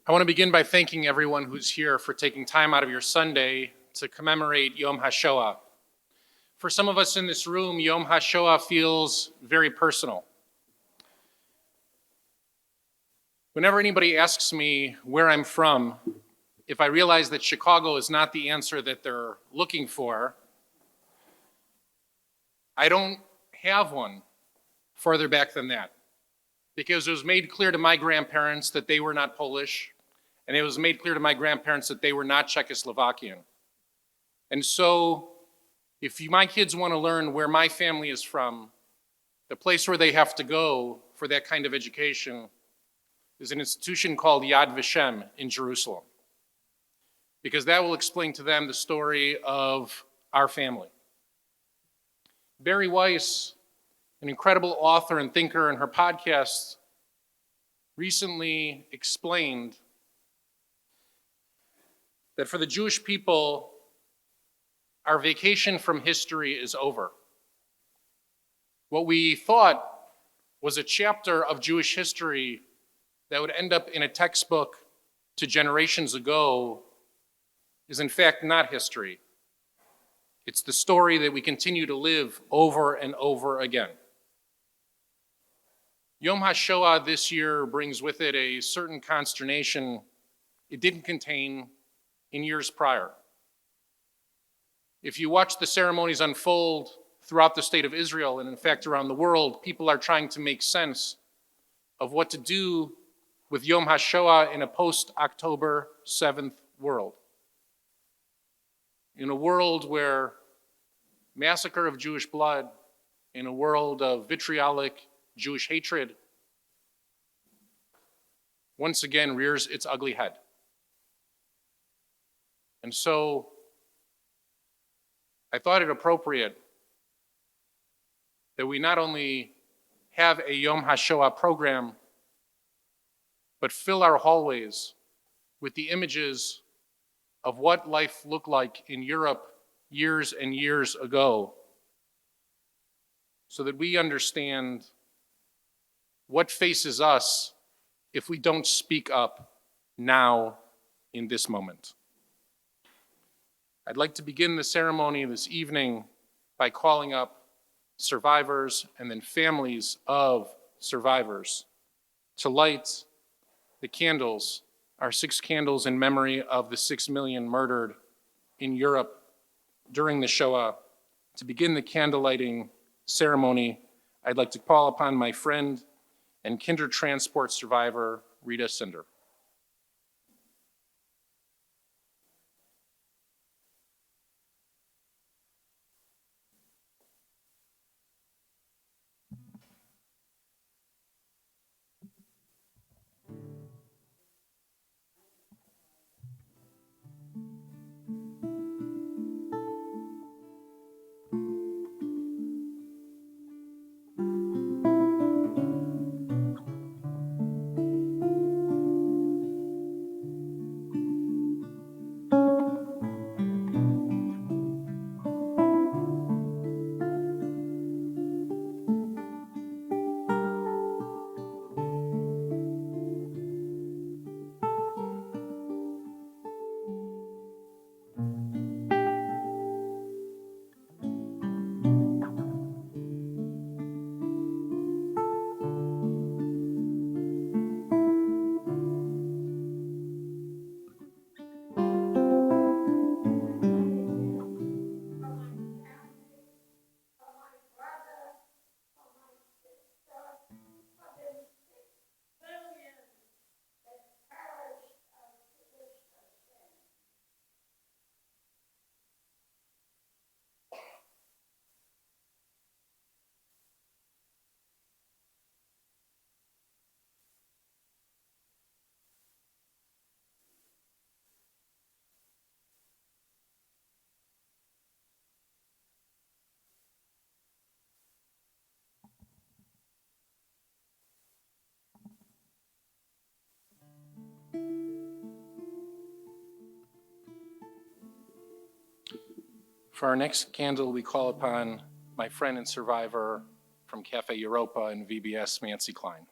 I want to begin by thanking everyone who's here for taking time out of your Sunday to commemorate Yom HaShoah. For some of us in this room, Yom HaShoah feels very personal. Whenever anybody asks me where I'm from, if I realize that Chicago is not the answer that they're looking for, I don't have one further back than that. Because it was made clear to my grandparents that they were not Polish, and it was made clear to my grandparents that they were not Czechoslovakian. And so, if my kids want to learn where my family is from, the place where they have to go for that kind of education is an institution called Yad Vashem in Jerusalem. Because that will explain to them the story of our family. Barry Weiss, an incredible author and thinker, in her podcast recently explained that for the Jewish people, our vacation from history is over. What we thought was a chapter of Jewish history that would end up in a textbook to generations ago is in fact not history. It's the story that we continue to live over and over again. Yom HaShoah this year brings with it a certain consternation it didn't contain in years prior. If you watch the ceremonies unfold throughout the state of Israel, and in fact around the world, people are trying to make sense of what to do with Yom HaShoah in a post-October 7th world. In a world where massacre of Jewish blood, in a world of vitriolic Jewish hatred, once again rears its ugly head. And so I thought it appropriate that we not only have a Yom HaShoah program, but fill our hallways with the images of what life looked like in Europe years and years ago, so that we understand what faces us if we don't speak up now in this moment. I'd like to begin the ceremony this evening by calling up survivors and then families of survivors to light The candles are 6 candles in memory of the 6 million murdered in Europe during the Shoah. To begin the candle lighting ceremony, I'd like to call upon my friend and kinder transport survivor, Rita Cinder. For our next candle, we call upon my friend and survivor from Cafe Europa and VBS, Nancy Klein.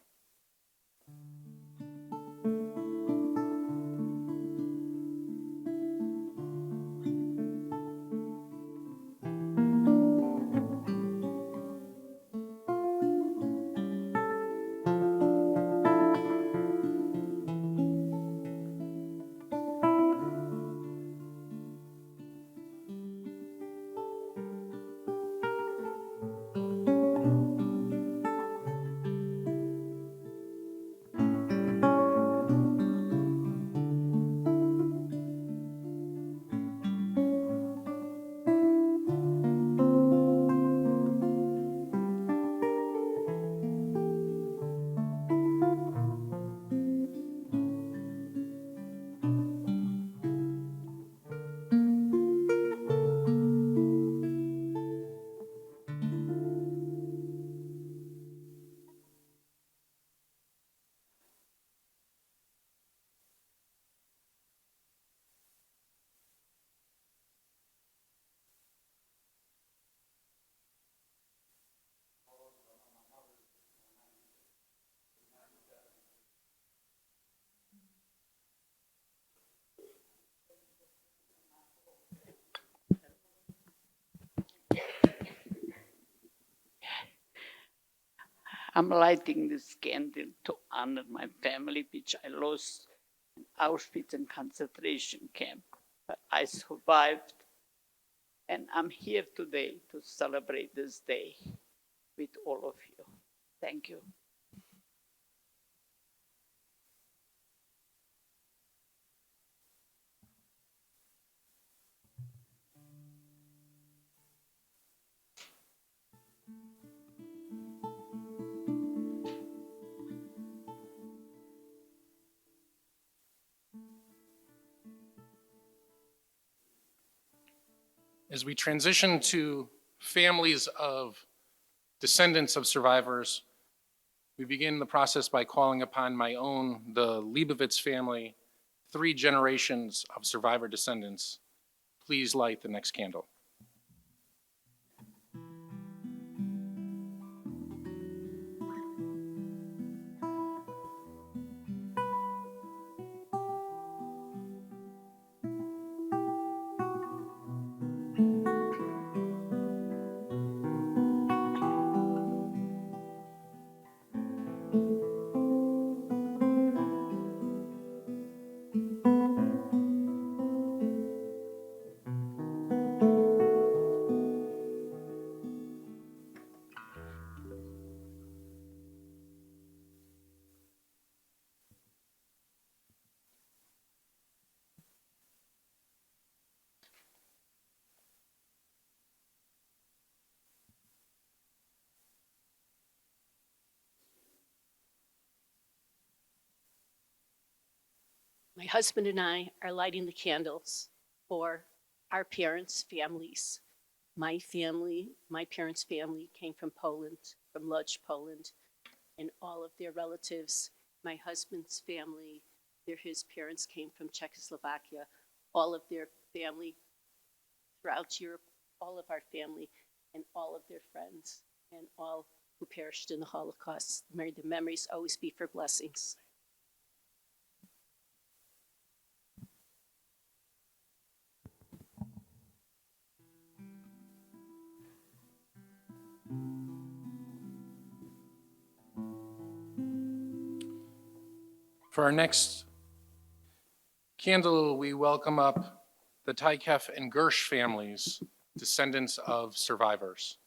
I'm lighting this candle to honor my family, which I lost in Auschwitz and concentration camp. But I survived, and I'm here today to celebrate this day with all of you. Thank you. As we transition to families of descendants of survivors, we begin the process by calling upon my own, the Leibovitz family, 3 generations of survivor descendants. Please light the next candle. My husband and I are lighting the candles for our parents' families. My family, my parents' family came from Poland, from Lodz, Poland, and all of their relatives. My husband's family, his parents came from Czechoslovakia. All of their family throughout Europe, all of our family, and all of their friends, and all who perished in the Holocaust. May the memories always be for blessings. For our next candle, we welcome up the Tykef and Gersh families, descendants of survivors.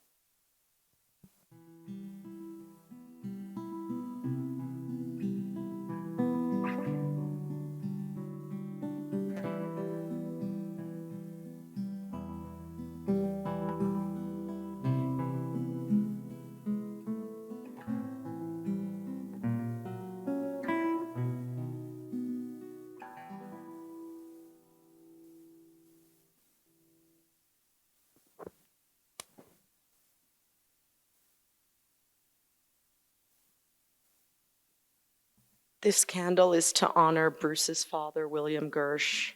This candle is to honor Bruce's father, William Gersh,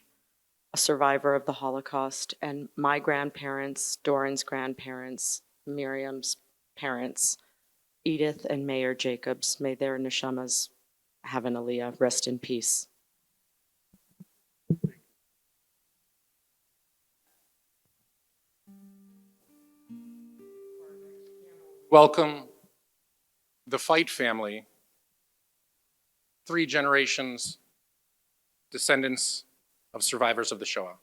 a survivor of the Holocaust, and my grandparents, Doran's grandparents, Miriam's parents, Edith and Mayor Jacobs. May their neshamas have an aliyah. Rest in peace. Welcome the Fight family, 3 generations, descendants of survivors of the Shoah.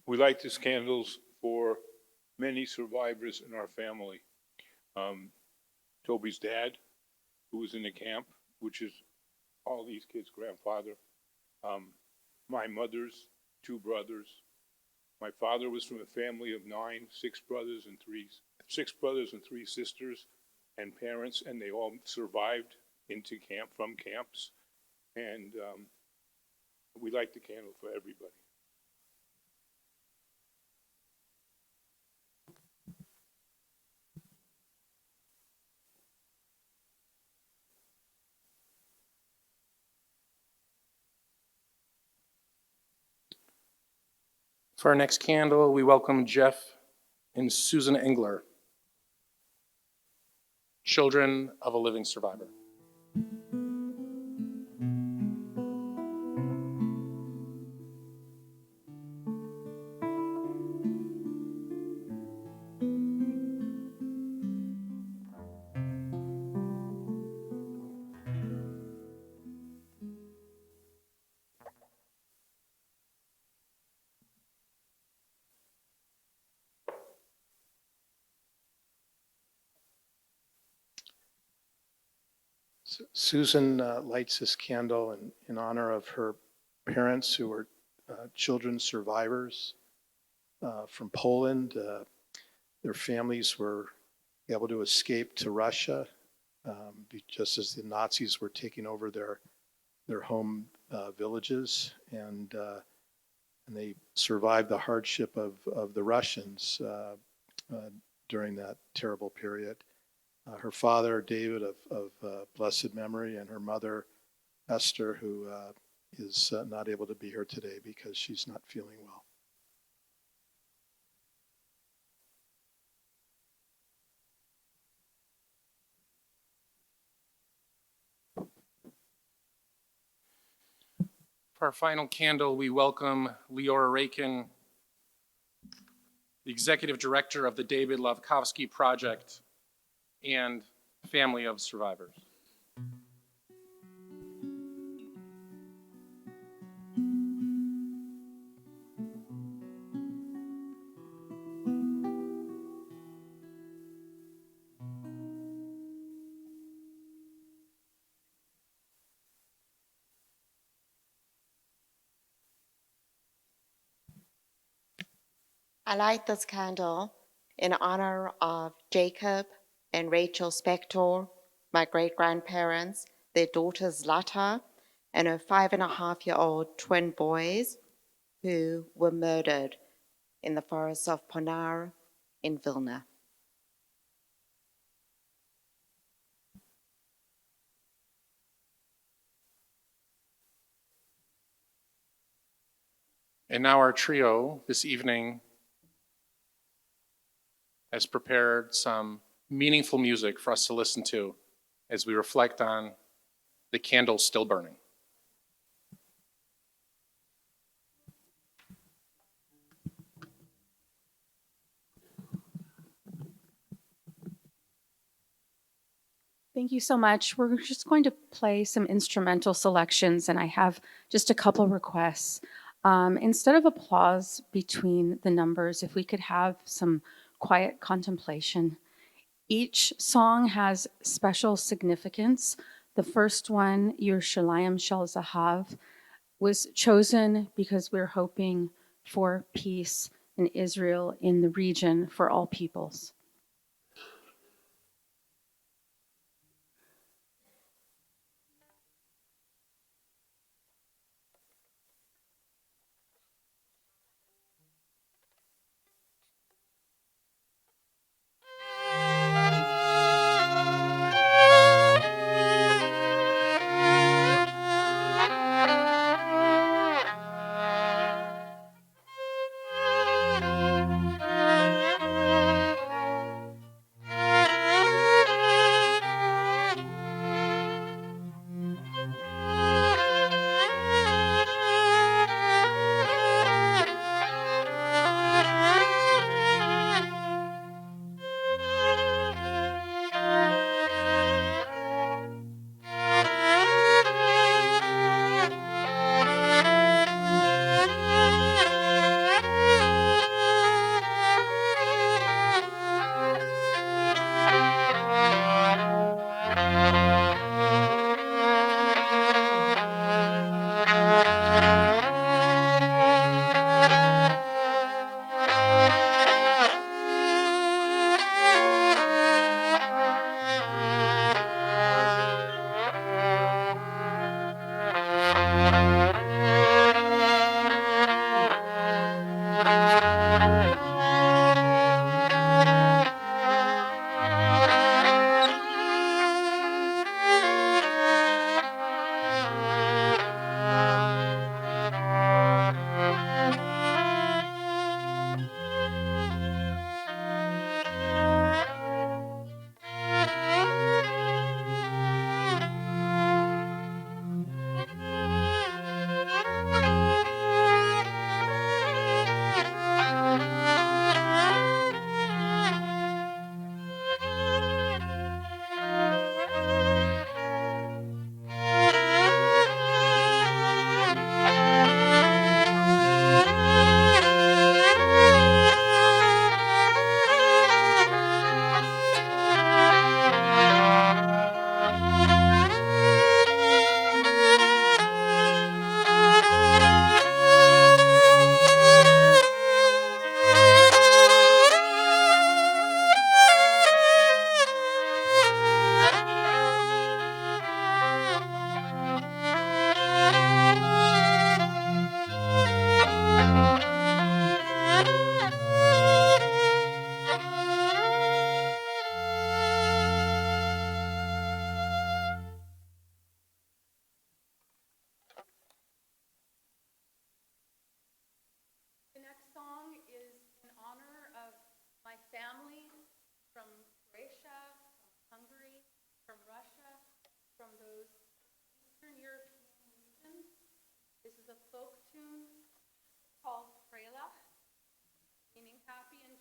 We light these candles for many survivors in our family. Toby's dad, who was in the camp, which is all these kids' grandfather. My mother's 2 brothers. My father was from a family of 9, 6 brothers and 3 sisters and parents, and they all survived into camp, from camps. And we light the candle for everybody. For our next candle, we welcome Jeff and Susan Engler, children of a living survivor. Susan lights this candle in honor of her parents who were children survivors from Poland. Their families were able to escape to Russia just as the Nazis were taking over their home villages, and they survived the hardship of the Russians during that terrible period. Her father, David, of blessed memory, and her mother, Esther, who is not able to be here today because she's not feeling well. For our final candle, we welcome Leora Rakin, the Executive Director of the David Lavkovsky Project, and family of survivors. I light this candle in honor of Jacob and Rachel Spector, my great-grandparents, their daughter Zlata, and her 5.5-year-old twin boys who were murdered in the forests of Ponar in Vilna. And now our trio this evening has prepared some meaningful music for us to listen to as we reflect on the candle still burning. Thank you so much. We're just going to play some instrumental selections, and I have just a couple requests. Instead of applause between the numbers, if we could have some quiet contemplation. Each song has special significance. The first one, Yerushalayim Shel Zahav, was chosen because we're hoping for peace in Israel, in the region, for all peoples. The next song is in honor of my family from Croatia, from Hungary, from Russia, from those Eastern European regions. This is a folk tune called Frela, meaning happy and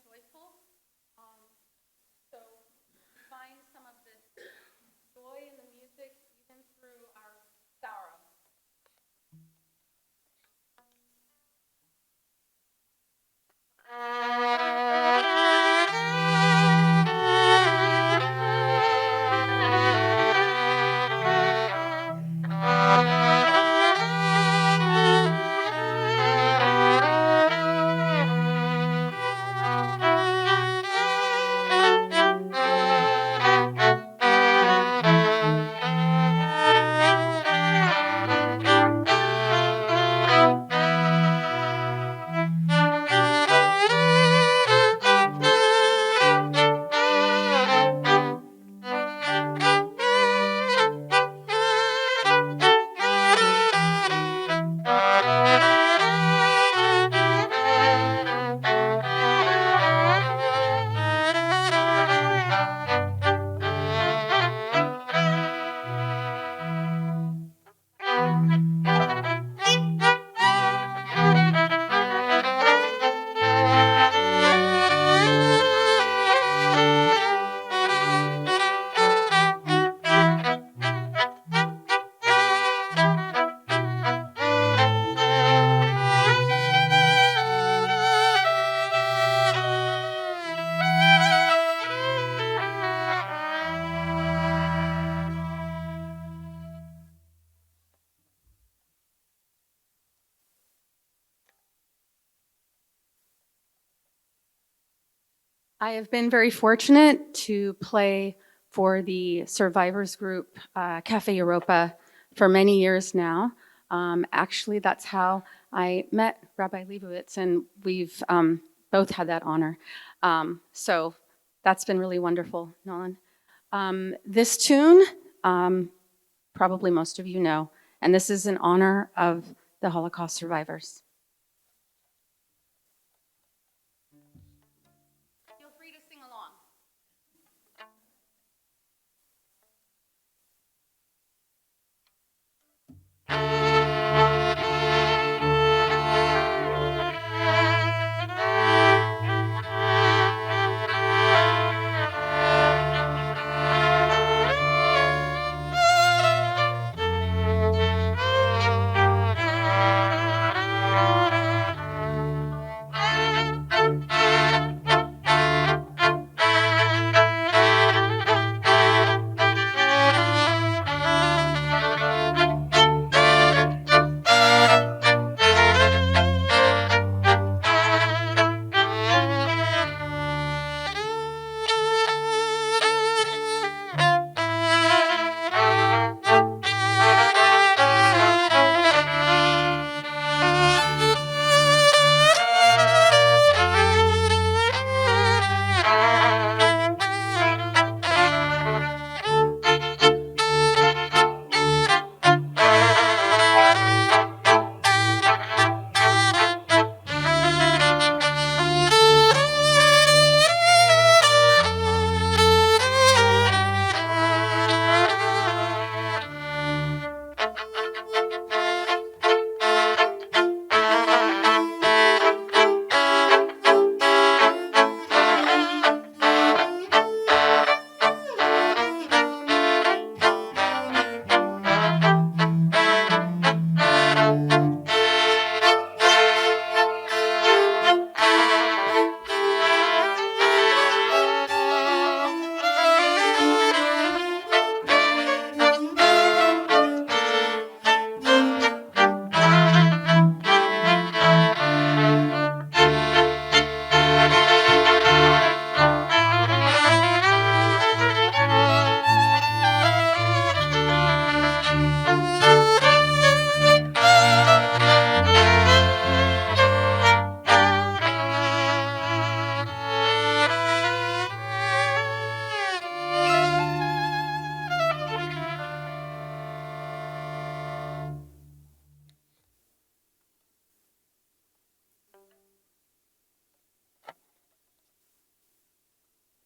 I have been very fortunate to play for the survivors group, Cafe Europa, for many years now. Actually, that's how I met Rabbi Leibowitz, and we've both had that honor. So that's been really wonderful, Nolan. This tune, probably most of you know, and this is in honor of the Holocaust survivors. Feel free to sing along.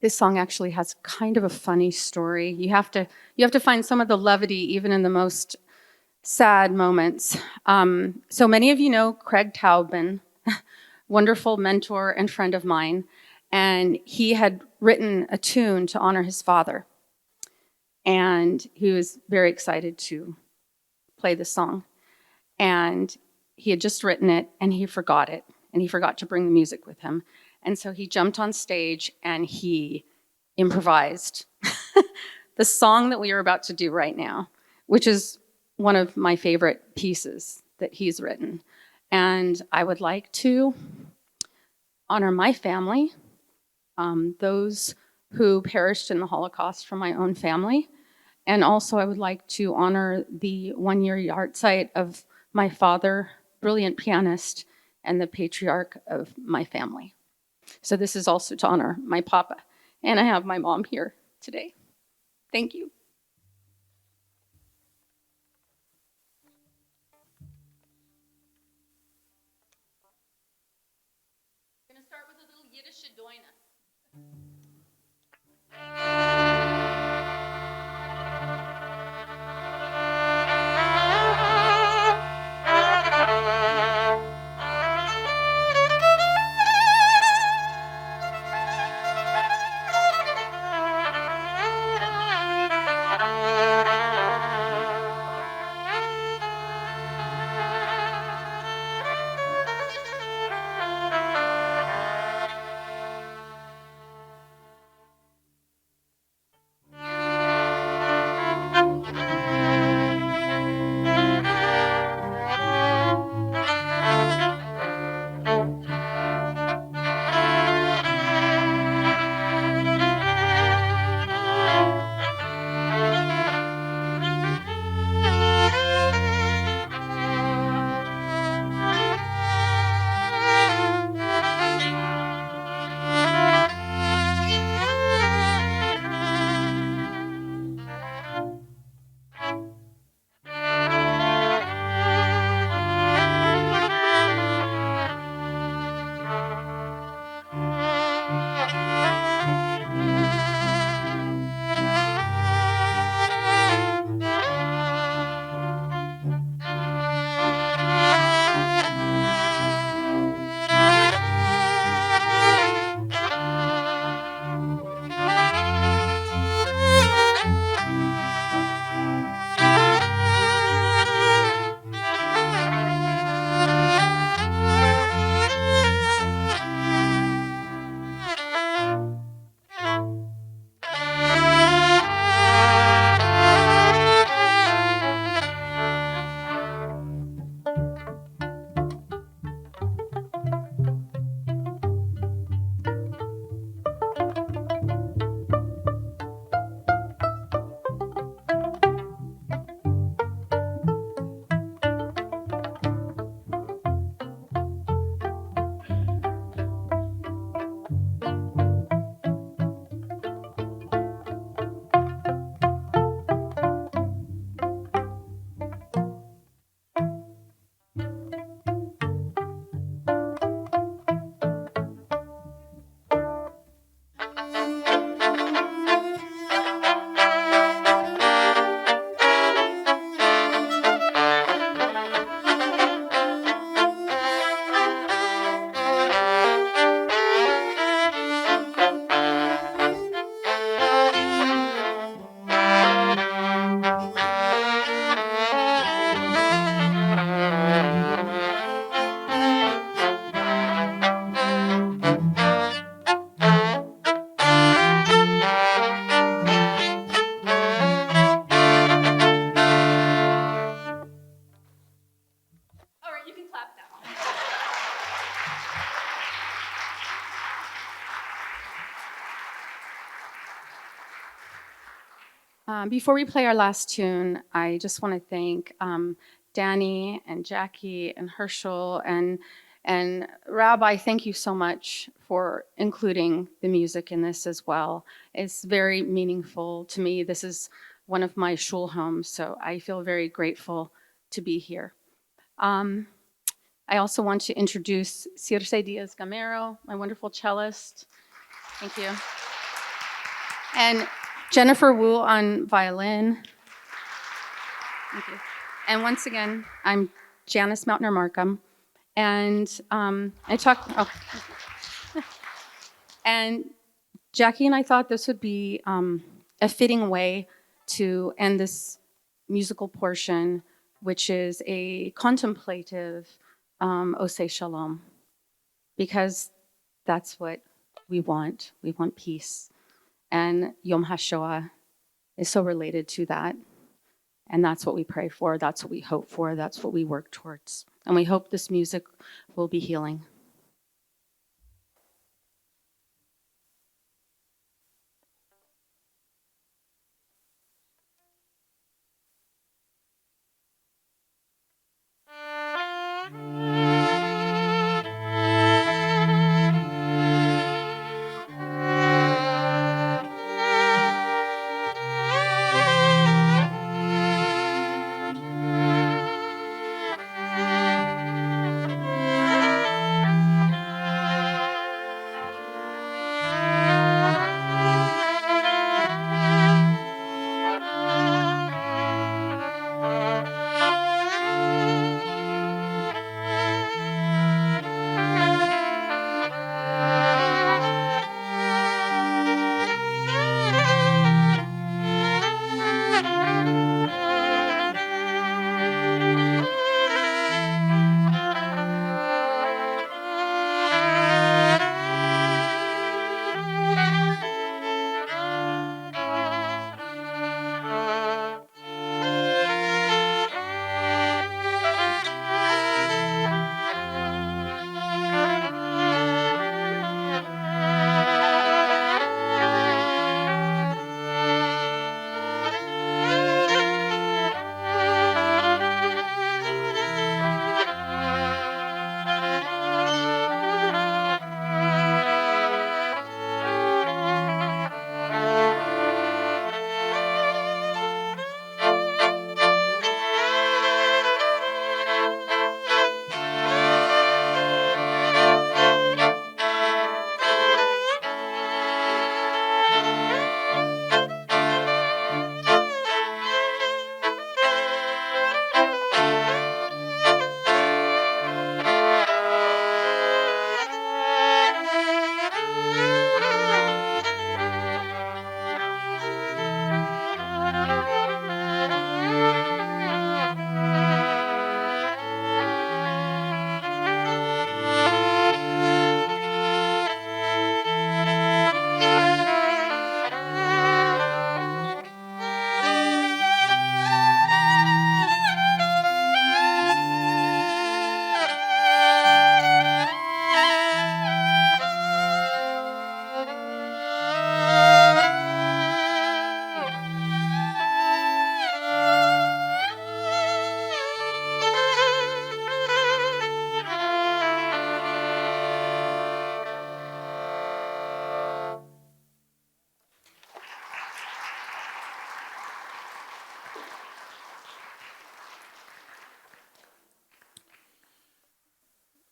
This song actually has kind of a funny story. You have to find some of the levity even in the most sad moments. So many of you know Craig Taubman, wonderful mentor and friend of mine, and he had written a tune to honor his father, and he was very excited to play the song. And he had just written it, and he forgot it, and he forgot to bring the music with him. And so he jumped on stage and he improvised the song that we are about to do right now, which is one of my favorite pieces that he's written. And I would like to honor my family, those who perished in the Holocaust from my own family. And also I would like to honor the one-year yard site of my father, brilliant pianist, and the patriarch of my family. So this is also to honor my papa. And I have my mom here today. Thank you. I'm going to start with a little Yiddish Adoina. Before we play our last tune, I just want to thank Danny and Jackie and Herschel and Rabbi. Thank you so much for including the music in this as well. It's very meaningful to me. This is one of my shul homes, so I feel very grateful to be here. I also want to introduce Circe Diaz Gamero, my wonderful cellist. Thank you. And Jennifer Wu on violin. Thank you. And once again, I'm Janice Mountainer Markham. And and Jackie and I thought this would be a fitting way to end this musical portion, which is a contemplative Oseh Shalom, because that's what we want. We want peace. And Yom HaShoah is so related to that. And that's what we pray for. That's what we hope for. That's what we work towards. And we hope this music will be healing.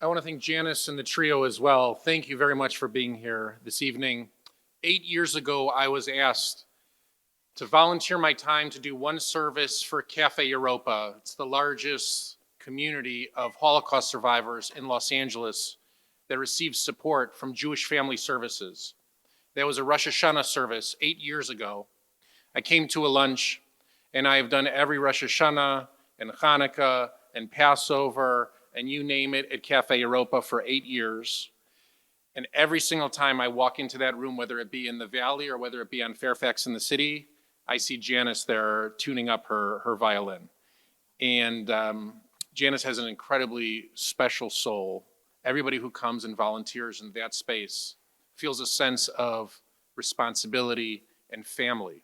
I want to thank Janice and the trio as well. Thank you very much for being here this evening. 8 years ago, I was asked to volunteer my time to do one service for Cafe Europa. It's the largest community of Holocaust survivors in Los Angeles that receives support from Jewish Family Services. That was a Rosh Hashanah service 8 years ago. I came to a lunch, and I have done every Rosh Hashanah and Hanukkah and Passover and you name it at Cafe Europa for 8 years. And every single time I walk into that room, whether it be in the Valley or whether it be on Fairfax in the city, I see Janice there tuning up her violin. And Janice has an incredibly special soul. Everybody who comes and volunteers in that space feels a sense of responsibility and family.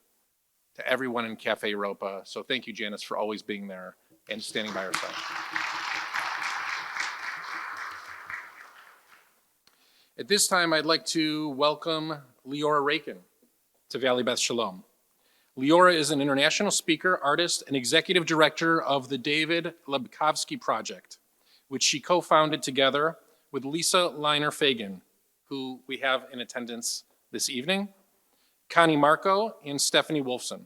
to everyone in Cafe Europa. So thank you, Janice, for always being there and standing by our side. At this time, I'd like to welcome Leora Rakin to Valley Beth Shalom. Leora is an international speaker, artist, and executive director of the David Lebkovsky Project, which she co-founded together with Lisa Leiner-Fagan, who we have in attendance this evening, Connie Marco, and Stephanie Wolfson.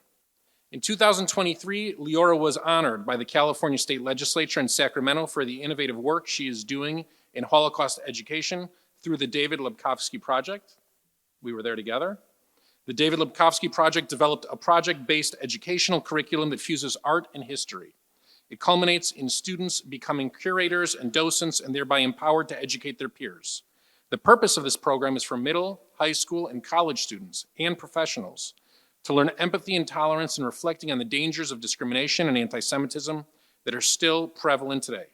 In 2023, Leora was honored by the California State Legislature in Sacramento for the innovative work she is doing in Holocaust education through the David Lebkovsky Project. We were there together. The David Lebkovsky Project developed a project-based educational curriculum that fuses art and history. It culminates in students becoming curators and docents and thereby empowered to educate their peers. The purpose of this program is for middle, high school, and college students and professionals to learn empathy and tolerance and reflecting on the dangers of discrimination and anti-Semitism that are still prevalent today.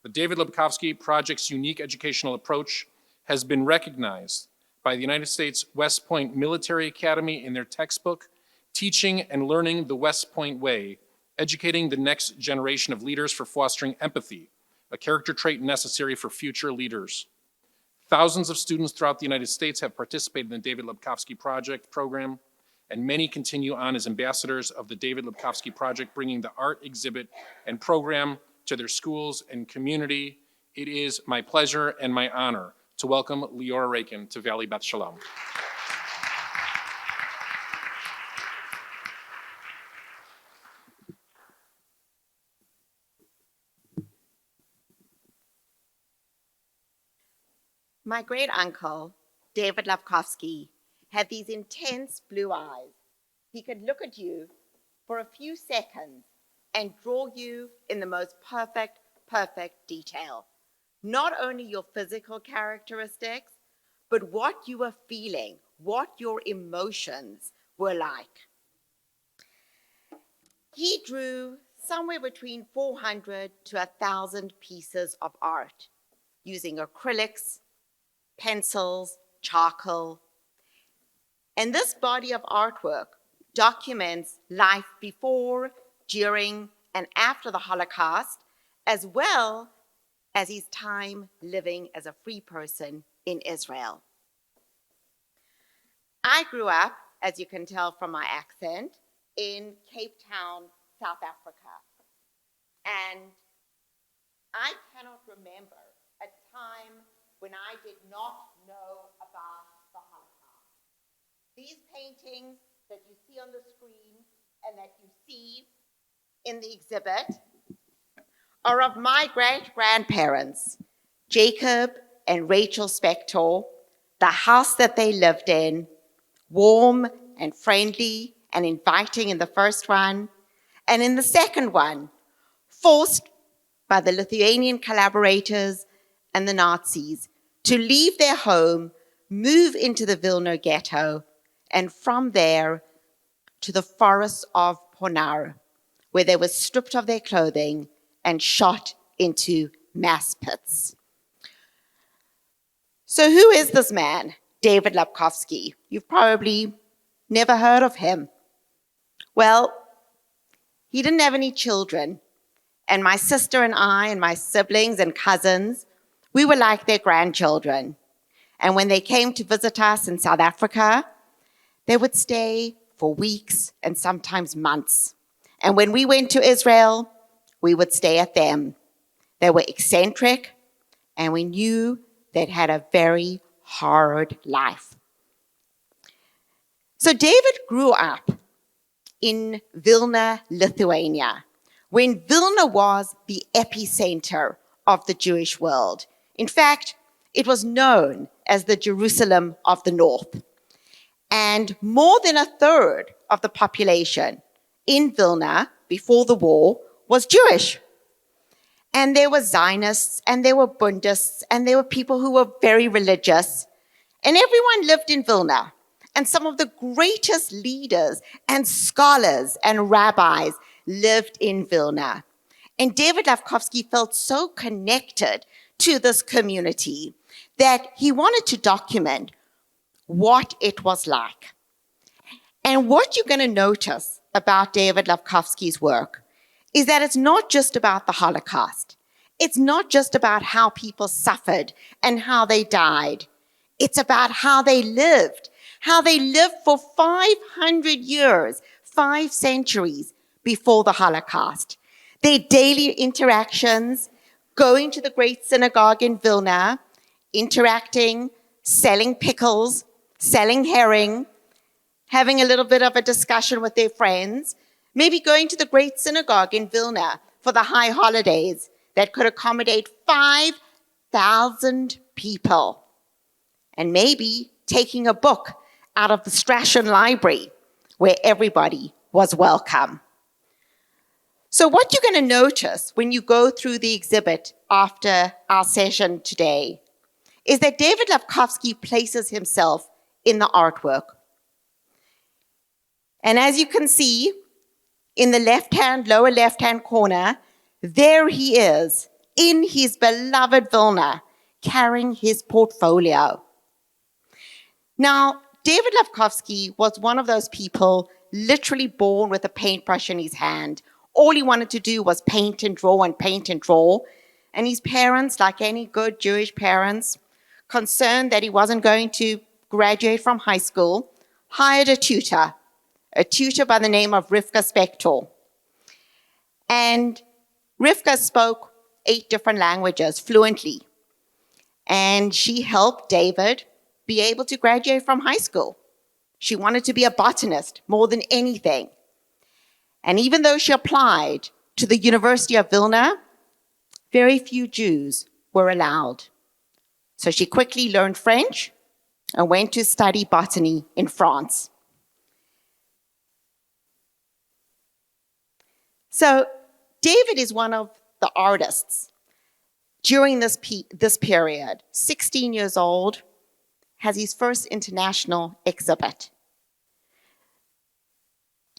The David Lebkovsky Project's unique educational approach has been recognized by the United States West Point Military Academy in their textbook, Teaching and Learning the West Point Way, Educating the Next Generation of Leaders for Fostering Empathy, a character trait necessary for future leaders. Thousands of students throughout the United States have participated in the David Lebkovsky Project program, and many continue on as ambassadors of the David Lebkovsky Project, bringing the art exhibit and program to their schools and community. It is my pleasure and my honor to welcome Leora Rakin to Valley Beth Shalom. My great uncle, David Lebkovsky, had these intense blue eyes. He could look at you for a few seconds and draw you in the most perfect detail. Not only your physical characteristics, but what you were feeling, what your emotions were like. He drew somewhere between 400 to 1,000 pieces of art using acrylics, pencils, charcoal. And this body of artwork documents life before, during, and after the Holocaust, as well as his time living as a free person in Israel. I grew up, as you can tell from my accent, in Cape Town, South Africa. And I cannot remember a time when I did not know about the Holocaust. These paintings that you see on the screen and that you see in the exhibit are of my great-grandparents, Jacob and Rachel Spector, the house that they lived in, warm and friendly and inviting in the first one, and in the second one, forced by the Lithuanian collaborators and the Nazis to leave their home, move into the Vilna ghetto, and from there to the forests of Ponar, where they were stripped of their clothing and shot into mass pits. So who is this man, David Lebkovsky? You've probably never heard of him. Well, he didn't have any children, and my sister and I and my siblings and cousins, we were like their grandchildren. And when they came to visit us in South Africa, they would stay for weeks and sometimes months. And when we went to Israel, we would stay at them. They were eccentric, and we knew they'd had a very hard life. So David grew up in Vilna, Lithuania, when Vilna was the epicenter of the Jewish world. In fact, it was known as the Jerusalem of the North. And more than a third of the population in Vilna before the war was Jewish. And there were Zionists, and there were Bundists, and there were people who were very religious. And everyone lived in Vilna. And some of the greatest leaders and scholars and rabbis lived in Vilna. And David Lebkovsky felt so connected to this community that he wanted to document what it was like. And what you're going to notice about David Lavkovsky's work is that it's not just about the Holocaust. It's not just about how people suffered and how they died. It's about how they lived for 500 years, 5 centuries before the Holocaust. Their daily interactions, going to the great synagogue in Vilna, interacting, selling pickles, selling herring, having a little bit of a discussion with their friends, maybe going to the great synagogue in Vilna for the high holidays that could accommodate 5,000 people, and maybe taking a book out of the Strachan Library where everybody was welcome. So what you're going to notice when you go through the exhibit after our session today is that David Lavkovsky places himself in the artwork. And as you can see, in the lower left-hand corner, there he is in his beloved Vilna, carrying his portfolio. Now, David Lavkovsky was one of those people literally born with a paintbrush in his hand. All he wanted to do was paint and draw and paint and draw. And his parents, like any good Jewish parents, concerned that he wasn't going to graduate from high school, hired a tutor by the name of Rivka Spector. And Rivka spoke 8 different languages fluently. And she helped David be able to graduate from high school. She wanted to be a botanist more than anything. And even though she applied to the University of Vilna, very few Jews were allowed. So she quickly learned French and went to study botany in France. So David is one of the artists during this period, 16 years old, has his first international exhibit.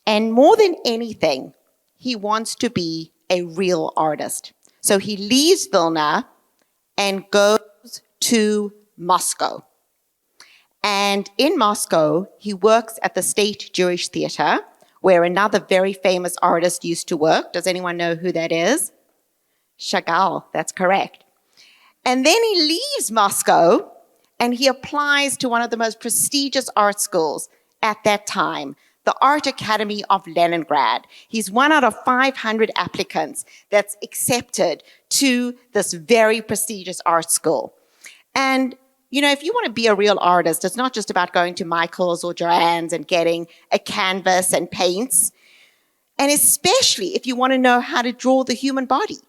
And more than anything, he wants to be a real artist. So he leaves Vilna and goes to Moscow. And in Moscow, he works at the State Jewish Theater, where another very famous artist used to work. Does anyone know who that is? Chagall, that's correct. And then he leaves Moscow and he applies to one of the most prestigious art schools at that time, the Art Academy of Leningrad. He's one out of 500 applicants that's accepted to this very prestigious art school. And you know, if you want to be a real artist, it's not just about going to Michael's or Joann's and getting a canvas and paints. And especially if you want to know how to draw the human body,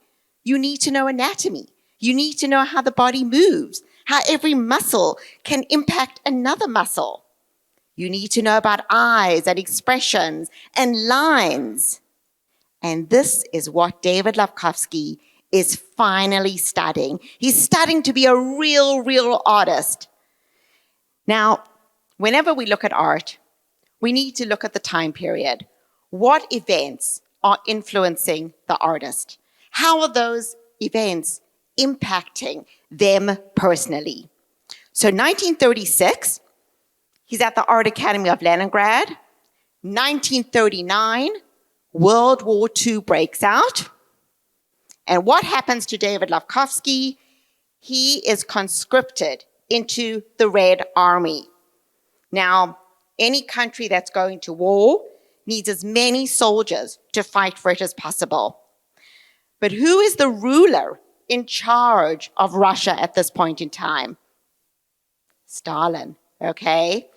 you need to know anatomy. You need to know how the body moves, how every muscle can impact another muscle. You need to know about eyes and expressions and lines. And this is what David Lavkovsky is finally studying. He's studying to be a real artist. Now, whenever we look at art, we need to look at the time period. What events are influencing the artist? How are those events impacting them personally? So 1936, he's at the Art Academy of Leningrad. 1939, World War II breaks out. And what happens to David Lavkovsky? He is conscripted into the Red Army. Now, any country that's going to war needs as many soldiers to fight for it as possible. But who is the ruler in charge of Russia at this point in time? Stalin, okay?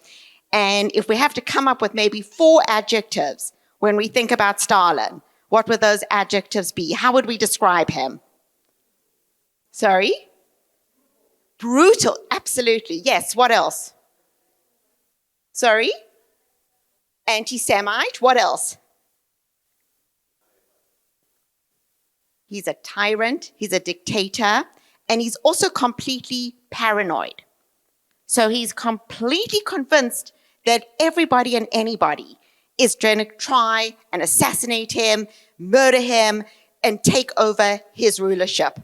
And if we have to come up with maybe 4 adjectives when we think about Stalin, what would those adjectives be? How would we describe him? Sorry? Brutal, absolutely. Yes, what else? Sorry? Anti-Semite, what else? He's a tyrant, he's a dictator, and he's also completely paranoid. So he's completely convinced that everybody and anybody is going to try and assassinate him, murder him, and take over his rulership.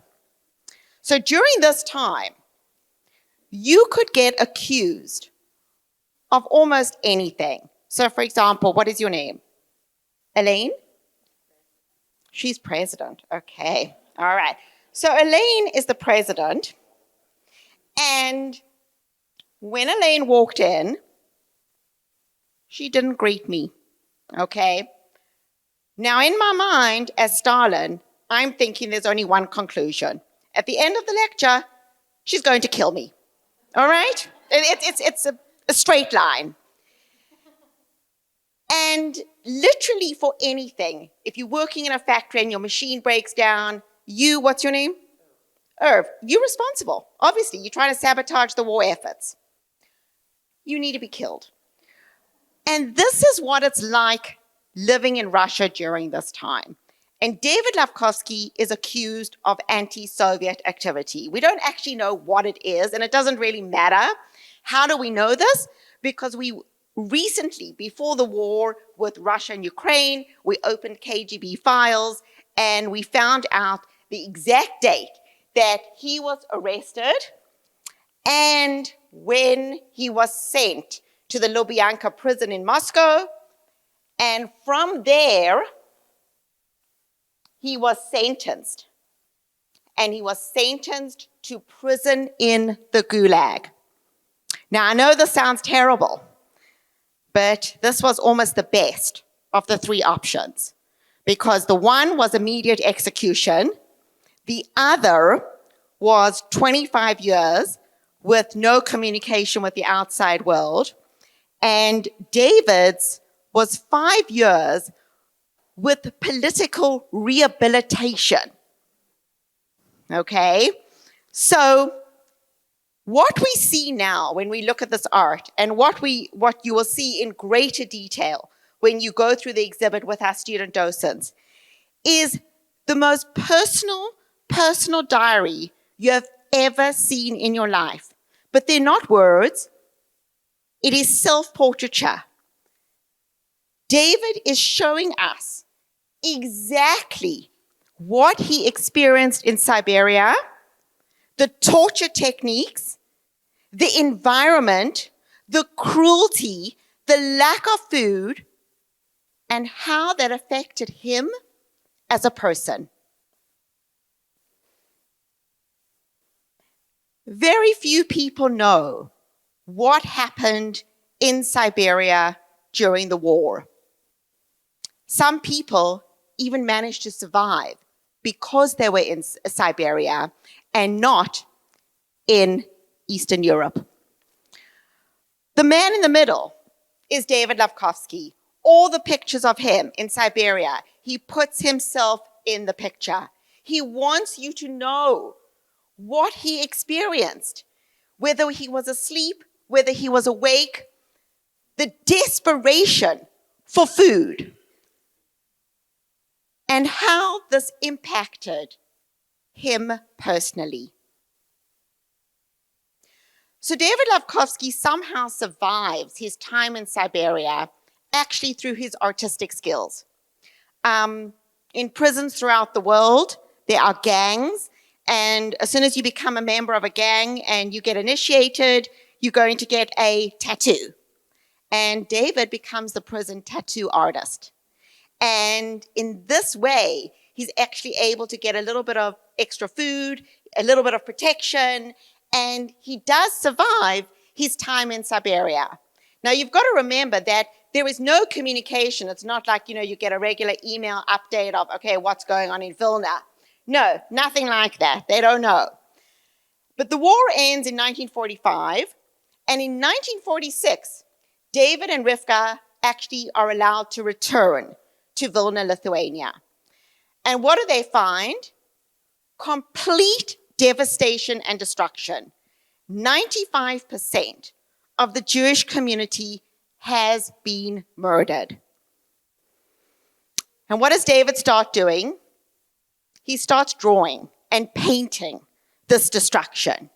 So during this time, you could get accused of almost anything. So for example, what is your name? Elaine? She's president. Okay. All right. So Elaine is the president. And when Elaine walked in, she didn't greet me. Okay. Now, in my mind, as Stalin, I'm thinking there's only one conclusion. At the end of the lecture, she's going to kill me. All right? It's a straight line. And literally for anything, if you're working in a factory and your machine breaks down, what's your name? Irv, you're responsible. Obviously, you're trying to sabotage the war efforts. You need to be killed. And this is what it's like living in Russia during this time. And David Lavkovsky is accused of anti-Soviet activity. We don't actually know what it is, and it doesn't really matter. How do we know this? Because we recently, before the war with Russia and Ukraine, we opened KGB files, and we found out the exact date that he was arrested and when he was sent to the Lubyanka prison in Moscow. And from there, he was sentenced. And he was sentenced to prison in the Gulag. Now, I know this sounds terrible, but this was almost the best of the three options, because the one was immediate execution, the other was 25 years with no communication with the outside world, and David's was 5 years with political rehabilitation. Okay? So what we see now when we look at this art, and what you will see in greater detail when you go through the exhibit with our student docents, is the most personal diary you have ever seen in your life. But they're not words. It is self-portraiture. David is showing us exactly what he experienced in Siberia, the torture techniques, the environment, the cruelty, the lack of food, and how that affected him as a person. Very few people know what happened in Siberia during the war. Some people even managed to survive because they were in Siberia and not in Eastern Europe. The man in the middle is David Lavkovsky. All the pictures of him in Siberia, he puts himself in the picture. He wants you to know what he experienced, whether he was asleep, whether he was awake, the desperation for food, and how this impacted him personally. So David Lavkovsky somehow survives his time in Siberia actually through his artistic skills. In prisons throughout the world, there are gangs, and as soon as you become a member of a gang and you get initiated, you're going to get a tattoo. And David becomes the prison tattoo artist. And in this way, he's actually able to get a little bit of extra food, a little bit of protection, and he does survive his time in Siberia. Now, you've got to remember that there is no communication. It's not like, you get a regular email update of, okay, what's going on in Vilna. No, nothing like that. They don't know. But the war ends in 1945, and in 1946, David and Rivka actually are allowed to return to Vilna, Lithuania. And what do they find? Complete devastation and destruction. 95% of the Jewish community has been murdered. And what does David start doing? He starts drawing and painting this destruction.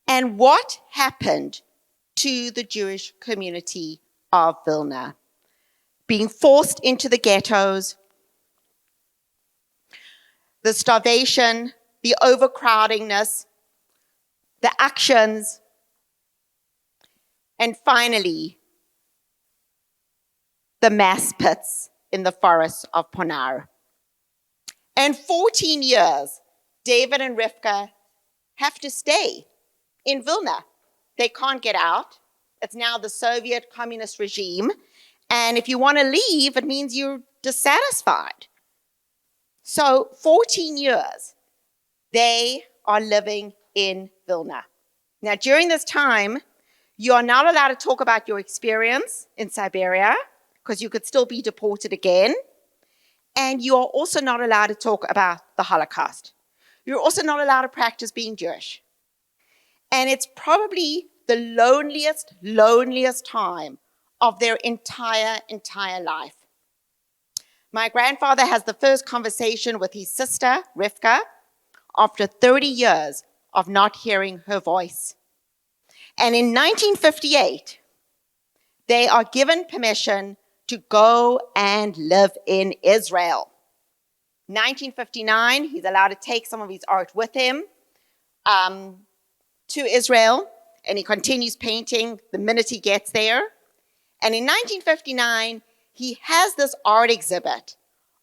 And what happened to the Jewish community of Vilna? Being forced into the ghettos, the starvation, the overcrowdingness, the actions, and finally, the mass pits in the forests of Ponar. And 14 years, David and Rivka have to stay in Vilna. They can't get out. It's now the Soviet communist regime. And if you want to leave, it means you're dissatisfied. So 14 years, they are living in Vilna. Now, during this time, you are not allowed to talk about your experience in Siberia because you could still be deported again. And you are also not allowed to talk about the Holocaust. You're also not allowed to practice being Jewish. And it's probably the loneliest time of their entire life. My grandfather has the first conversation with his sister, Rivka, after 30 years of not hearing her voice. And in 1958, they are given permission to go and live in Israel. 1959, he's allowed to take some of his art with him to Israel, and he continues painting the minute he gets there. And in 1959, he has this art exhibit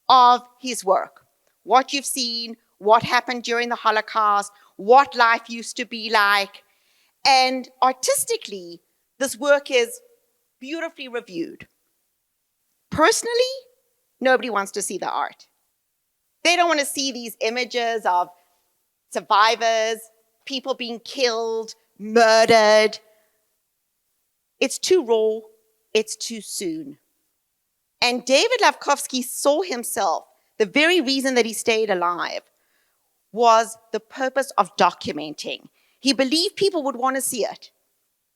of his work. What you've seen, what happened during the Holocaust, what life used to be like. And artistically, this work is beautifully reviewed. Personally, nobody wants to see the art. They don't want to see these images of survivors, people being killed, murdered. It's too raw, it's too soon. And David Lavkovsky saw himself, the very reason that he stayed alive was the purpose of documenting. He believed people would want to see it,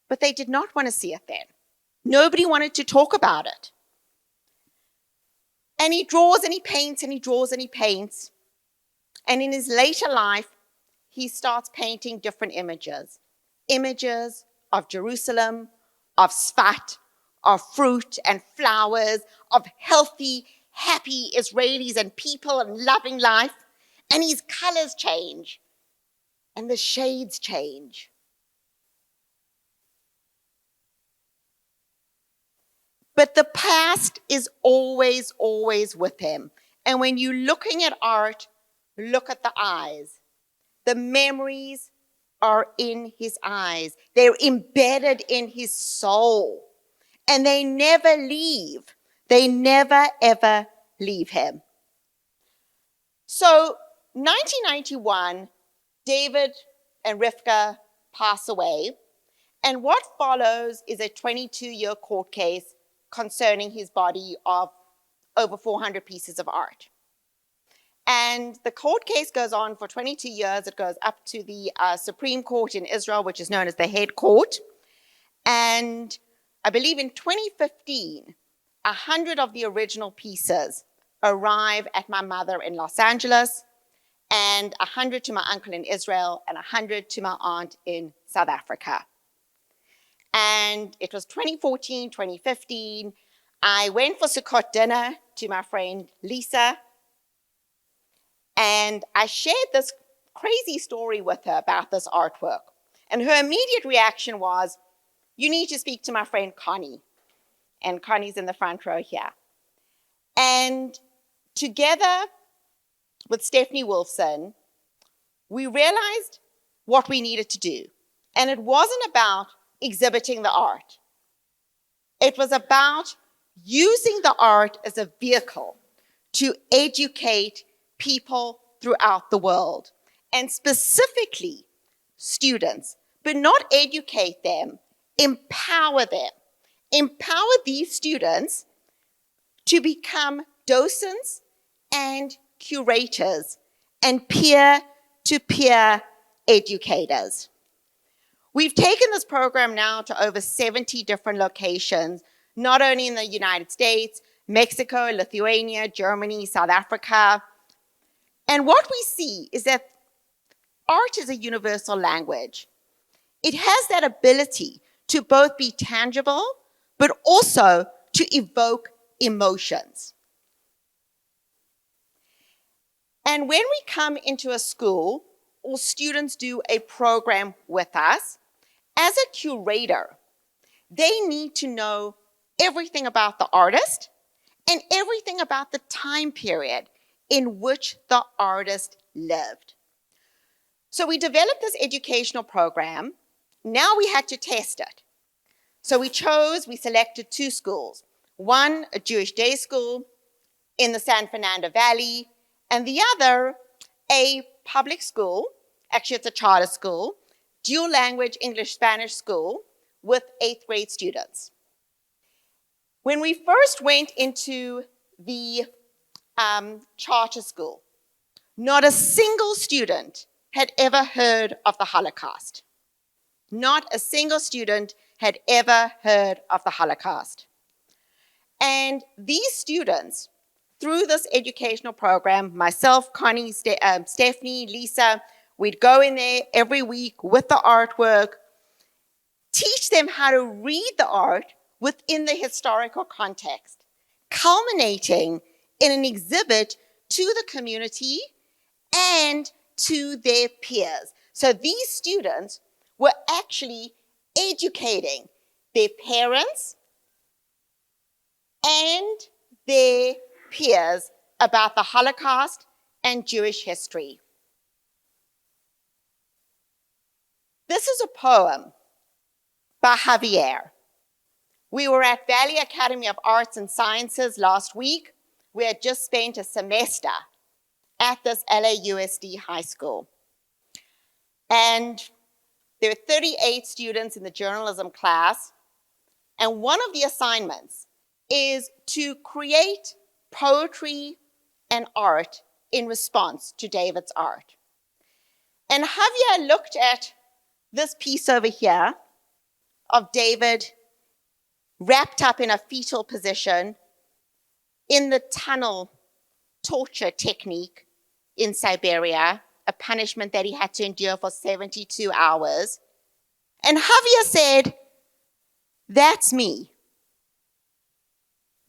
but they did not want to see it then. Nobody wanted to talk about it. And he draws and he paints and he draws and he paints. And in his later life, he starts painting different images. Images of Jerusalem, of Sfat, of fruit and flowers, of healthy, happy Israelis and people and loving life. And his colors change and the shades change. But the past is always with him. And when you're looking at art, look at the eyes. The memories are in his eyes. They're embedded in his soul. And they never leave. They never, ever leave him. So, 1991, David and Rivka pass away. And what follows is a 22-year court case concerning his body of over 400 pieces of art. And the court case goes on for 22 years. It goes up to the Supreme Court in Israel, which is known as the head court. And I believe in 2015, 100 of the original pieces arrive at my mother in Los Angeles, and 100 to my uncle in Israel, and 100 to my aunt in South Africa. And it was 2014, 2015. I went for Sukkot dinner to my friend Lisa, and I shared this crazy story with her about this artwork. And her immediate reaction was, "You need to speak to my friend Connie." And Connie's in the front row here. And together with Stephanie Wolfson, we realized what we needed to do. And it wasn't about exhibiting the art. It was about using the art as a vehicle to educate people throughout the world, and specifically students, but not educate them, empower them. Empower these students to become docents and curators and peer-to-peer educators. We've taken this program now to over 70 different locations, not only in the United States, Mexico, Lithuania, Germany, South Africa. And what we see is that art is a universal language. It has that ability to both be tangible, but also to evoke emotions. And when we come into a school, or students do a program with us, as a curator, they need to know everything about the artist and everything about the time period in which the artist lived. So we developed this educational program. Now we had to test it. So we selected 2 schools. One, a Jewish day school in the San Fernando Valley, and the other, a public school, actually it's a charter school, dual language English-Spanish school with 8th grade students. When we first went into the charter school, not a single student had ever heard of the Holocaust. Not a single student had ever heard of the Holocaust. And these students, through this educational program, myself, Connie, Stephanie, Lisa, we'd go in there every week with the artwork, teach them how to read the art within the historical context, culminating in an exhibit to the community and to their peers. So these students were actually educating their parents and their peers about the Holocaust and Jewish history. This is a poem by Javier. We were at Valley Academy of Arts and Sciences last week. We had just spent a semester at this LAUSD high school. And there were 38 students in the journalism class. And one of the assignments is to create poetry and art in response to David's art. And Javier looked at this piece over here of David wrapped up in a fetal position in the tunnel torture technique in Siberia, a punishment that he had to endure for 72 hours. And Javier said, "That's me.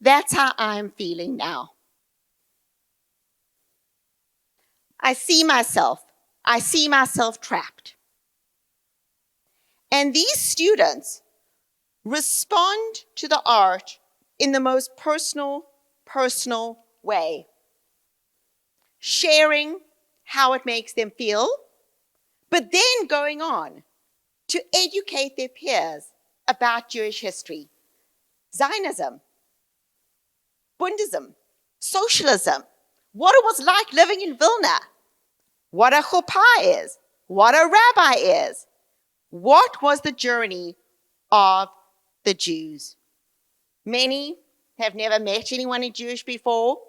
That's how I'm feeling now. I see myself trapped." And these students respond to the art in the most personal way, sharing how it makes them feel, but then going on to educate their peers about Jewish history, Zionism, Buddhism, socialism, what it was like living in Vilna, what a chuppah is, what a rabbi is, what was the journey of the Jews. Many have never met anyone Jewish before.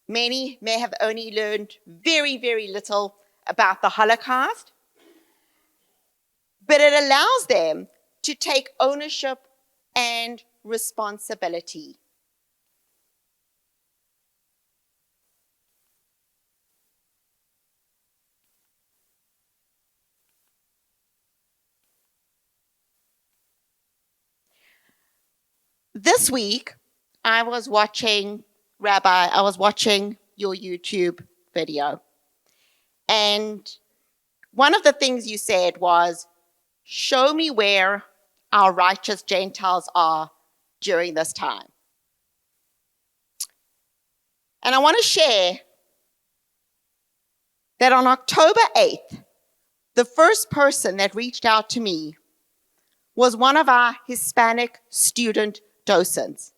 Many may have only learned very, very little about the Holocaust. But it allows them to take ownership and responsibility. This week, I was watching your YouTube video. And one of the things you said was, show me where our righteous Gentiles are during this time. And I want to share that on October 8th, the first person that reached out to me was one of our Hispanic student docents.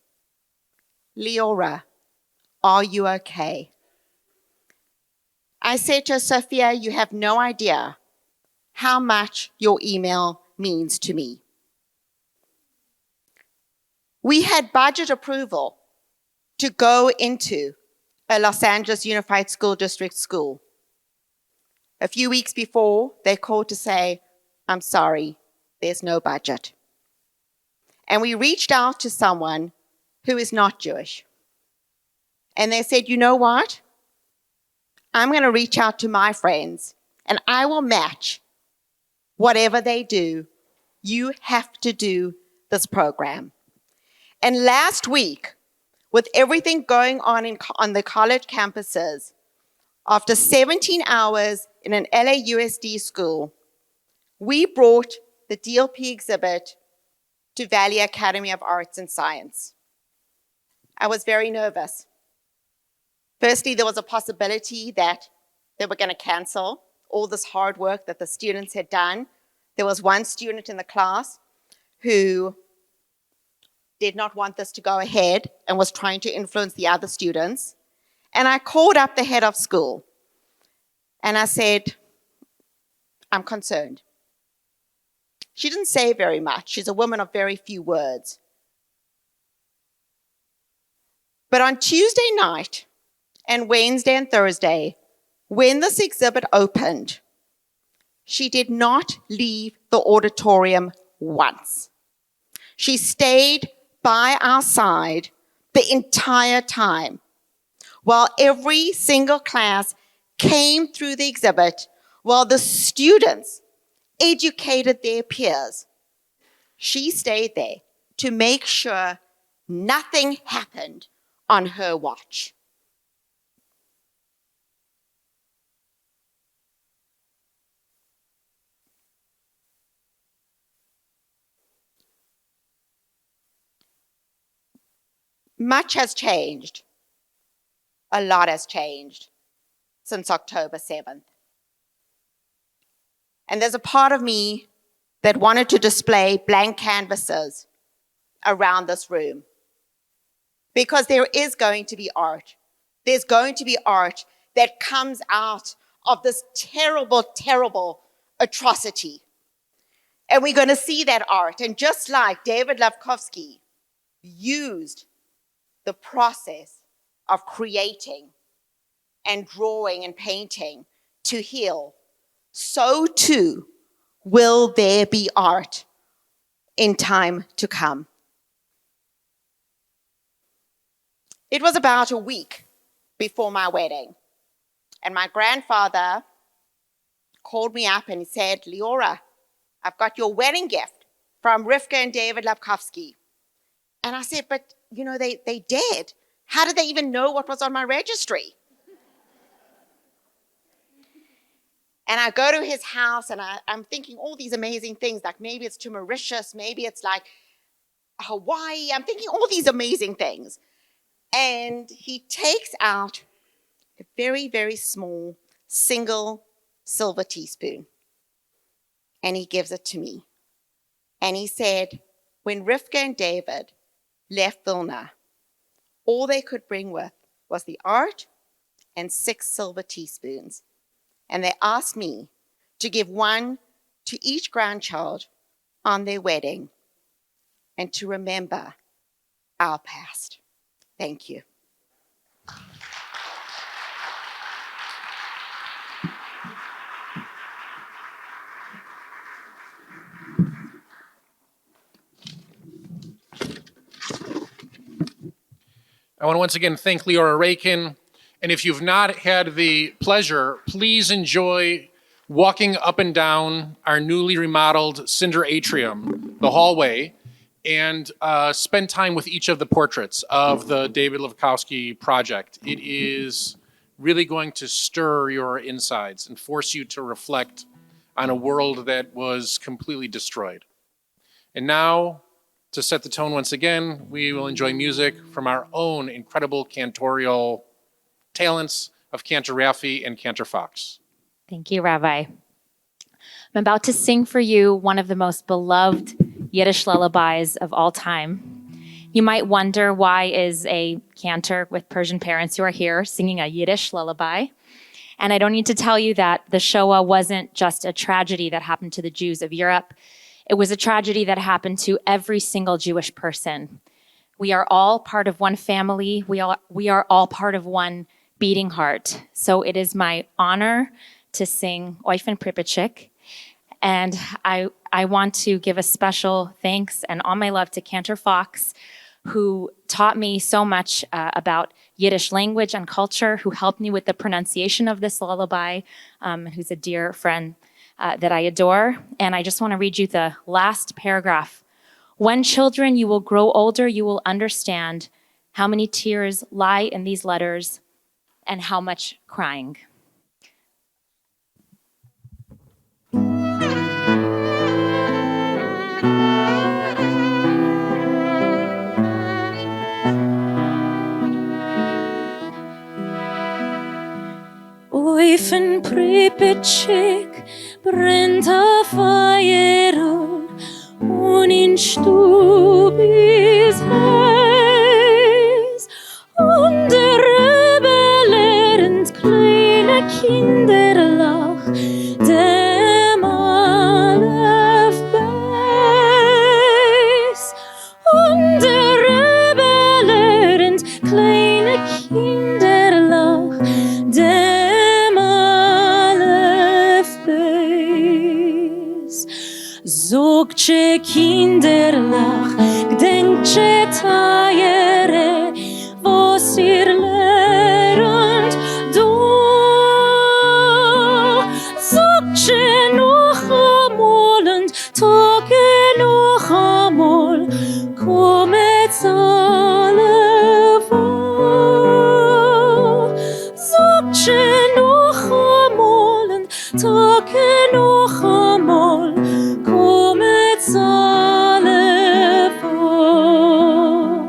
"Leora, are you okay?" I said to Sophia, "You have no idea how much your email means to me." We had budget approval to go into a Los Angeles Unified School District school. A few weeks before, they called to say, "I'm sorry, there's no budget." And we reached out to someone who is not Jewish. And they said, "You know what? I'm going to reach out to my friends and I will match whatever they do. You have to do this program." And last week, with everything going on the college campuses, after 17 hours in an LAUSD school, we brought the DLP exhibit to Valley Academy of Arts and Science. I was very nervous. Firstly, there was a possibility that they were going to cancel all this hard work that the students had done. There was one student in the class who did not want this to go ahead and was trying to influence the other students. And I called up the head of school and I said, I'm concerned. She didn't say very much. She's a woman of very few words. But on Tuesday night and Wednesday and Thursday, when this exhibit opened, she did not leave the auditorium once. She stayed by our side the entire time, while every single class came through the exhibit, while the students educated their peers. She stayed there to make sure nothing happened on her watch. Much has changed. A lot has changed since October 7th. And there's a part of me that wanted to display blank canvases around this room. Because there is going to be art. There's going to be art that comes out of this terrible, terrible atrocity. And we're going to see that art. And just like David Lavkovsky used the process of creating and drawing and painting to heal, so too will there be art in time to come. It was about a week before my wedding, and my grandfather called me up and he said, Leora, I've got your wedding gift from Rivka and David Lavkovsky. And I said, but you know, they did. How did they even know what was on my registry? And I go to his house and I'm thinking all these amazing things, like maybe it's to Mauritius, maybe it's like Hawaii. I'm thinking all these amazing things. And he takes out a very, very small single silver teaspoon. And he gives it to me. And he said, when Rivka and David left Vilna, all they could bring with was the art and 6 silver teaspoons. And they asked me to give one to each grandchild on their wedding and to remember our past. Thank you. I want to once again thank Leora Rakin. And if you've not had the pleasure, please enjoy walking up and down our newly remodeled cinder atrium, the hallway, and spend time with each of the portraits of the David Lavkovsky project. It is really going to stir your insides and force you to reflect on a world that was completely destroyed. And now, to set the tone once again, we will enjoy music from our own incredible cantorial talents of Cantor Raffi and Cantor Fox. Thank you, Rabbi. I'm about to sing for you one of the most beloved Yiddish lullabies of all time. You might wonder, why is a cantor with Persian parents who are here singing a Yiddish lullaby? And I don't need to tell you that the Shoah wasn't just a tragedy that happened to the Jews of Europe. It was a tragedy that happened to every single Jewish person. We are all part of one family. We are all part of one beating heart. So it is my honor to sing Eufen Pripitschik. And I want to give a special thanks and all my love to Cantor Fox, who taught me so much about Yiddish language and culture, who helped me with the pronunciation of this lullaby, who's a dear friend that I adore. And I just want to read you the last paragraph. When children, you will grow older, you will understand how many tears lie in these letters and how much crying. schick brennt a Feuer und in Stub ist heiß und der rebellierend kleine Kinderlach dem Aleph beiß und der rebellierend kleine Kinderlach dem Aleph beiß. Sogt che Kinderlach, gedenkt che Teiere, was ihr lernt, du. Sogt che noch amol und tage noch amol, kommet alle vor. Sogt che noch amol und tage noch amol, kommet alle vor.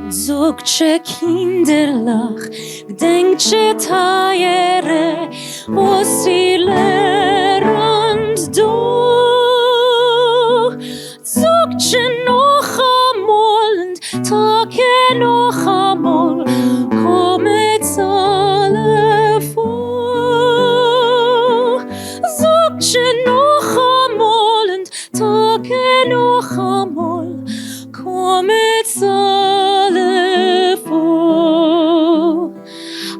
Sogt che Kinderlach, gedenkt che Teiere, was sie lernt du. Sogt che noch amol und tage noch amol, kommet alle vor. Sogt che noch amol und tage noch amol, kommet alle vor.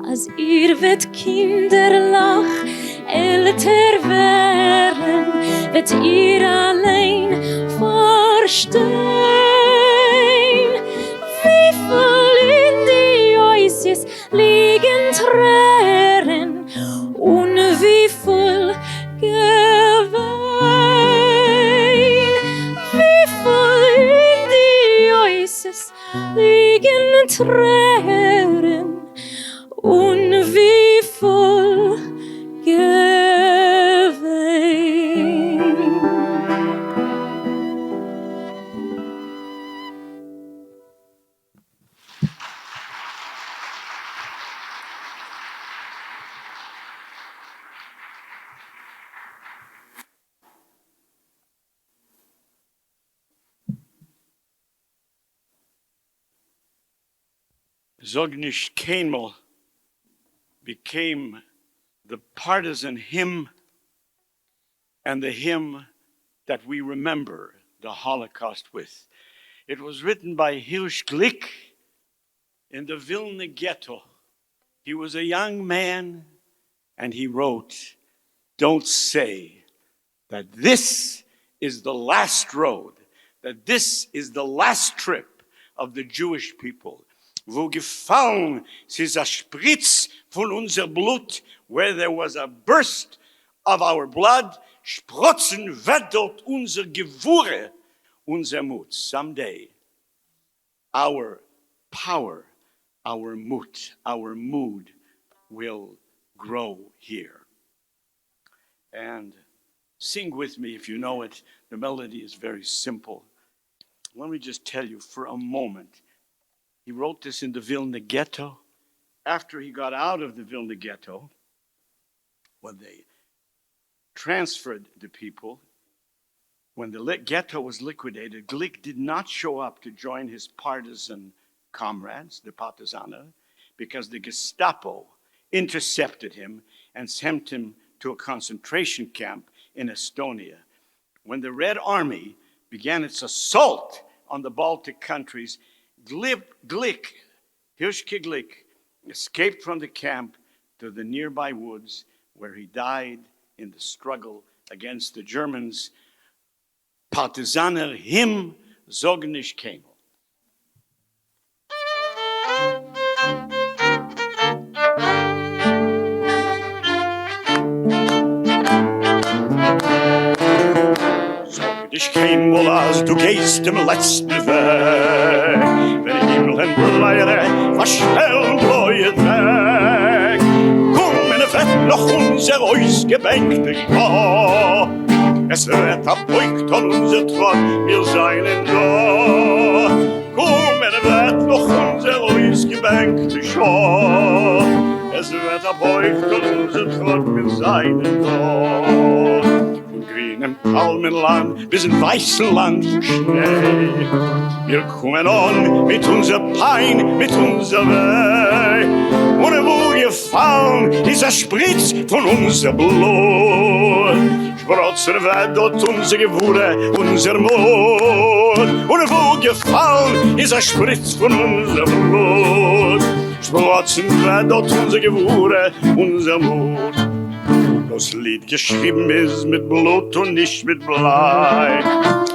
Als ihr wird Kinderlach älter werden, wird ihr allein verstehen, wie viel in die Äußers liegen Tränen und wie viel Gewein, wie viel in die Äußers liegen Tränen und wie viel Gewein. Zognish Kainmal became the partisan hymn and the hymn that we remember the Holocaust with. It was written by Hirsch Glick in the Vilna ghetto. He was a young man and he wrote, "Don't say that this is the last road, that this is the last trip of the Jewish people. Wo gefallen sie Spritz von unser Blut, where there was a burst of our blood, sprotzen wird dort unser Gewurre, unser Mut." Someday, our power, our Mut, our mood will grow here. And sing with me if you know it. The melody is very simple. Let me just tell you for a moment. He wrote this in the Vilna ghetto. After he got out of the Vilna ghetto, when they transferred the people, when the ghetto was liquidated, Glick did not show up to join his partisan comrades, the Partisaner, because the Gestapo intercepted him and sent him to a concentration camp in Estonia. When the Red Army began its assault on the Baltic countries, Glick, Hirschke Glick, escaped from the camp to the nearby woods where he died in the struggle against the Germans. Partisaner hymn Zognish Kainmal. dich kein Mal, als du gehst im letzten Weg. Wenn Himmel und Bleire verstellen bläuet weg. Komm, in Fett noch unser ausgebänkte Jahr. Es wird abbeugt an unser Tron, wir seien da. Komm, in Fett noch unser ausgebänkte Jahr. Es wird abbeugt an unser Tron, wir seien da. Von grünem Palmenland bis in weißen Land von Schnee. Wir kommen an mit unser Pein, mit unser Weh. Und wo wir fallen, ist ein Spritz von unser Blut. Sprotzen wird dort unser Gewurde, unser Mut. Und wo wir fallen, ist ein Spritz von unser Blut. Sprotzen wird dort unser Gewurde, unser Mut. Das Lied geschrieben ist mit Blut und nicht mit Blei.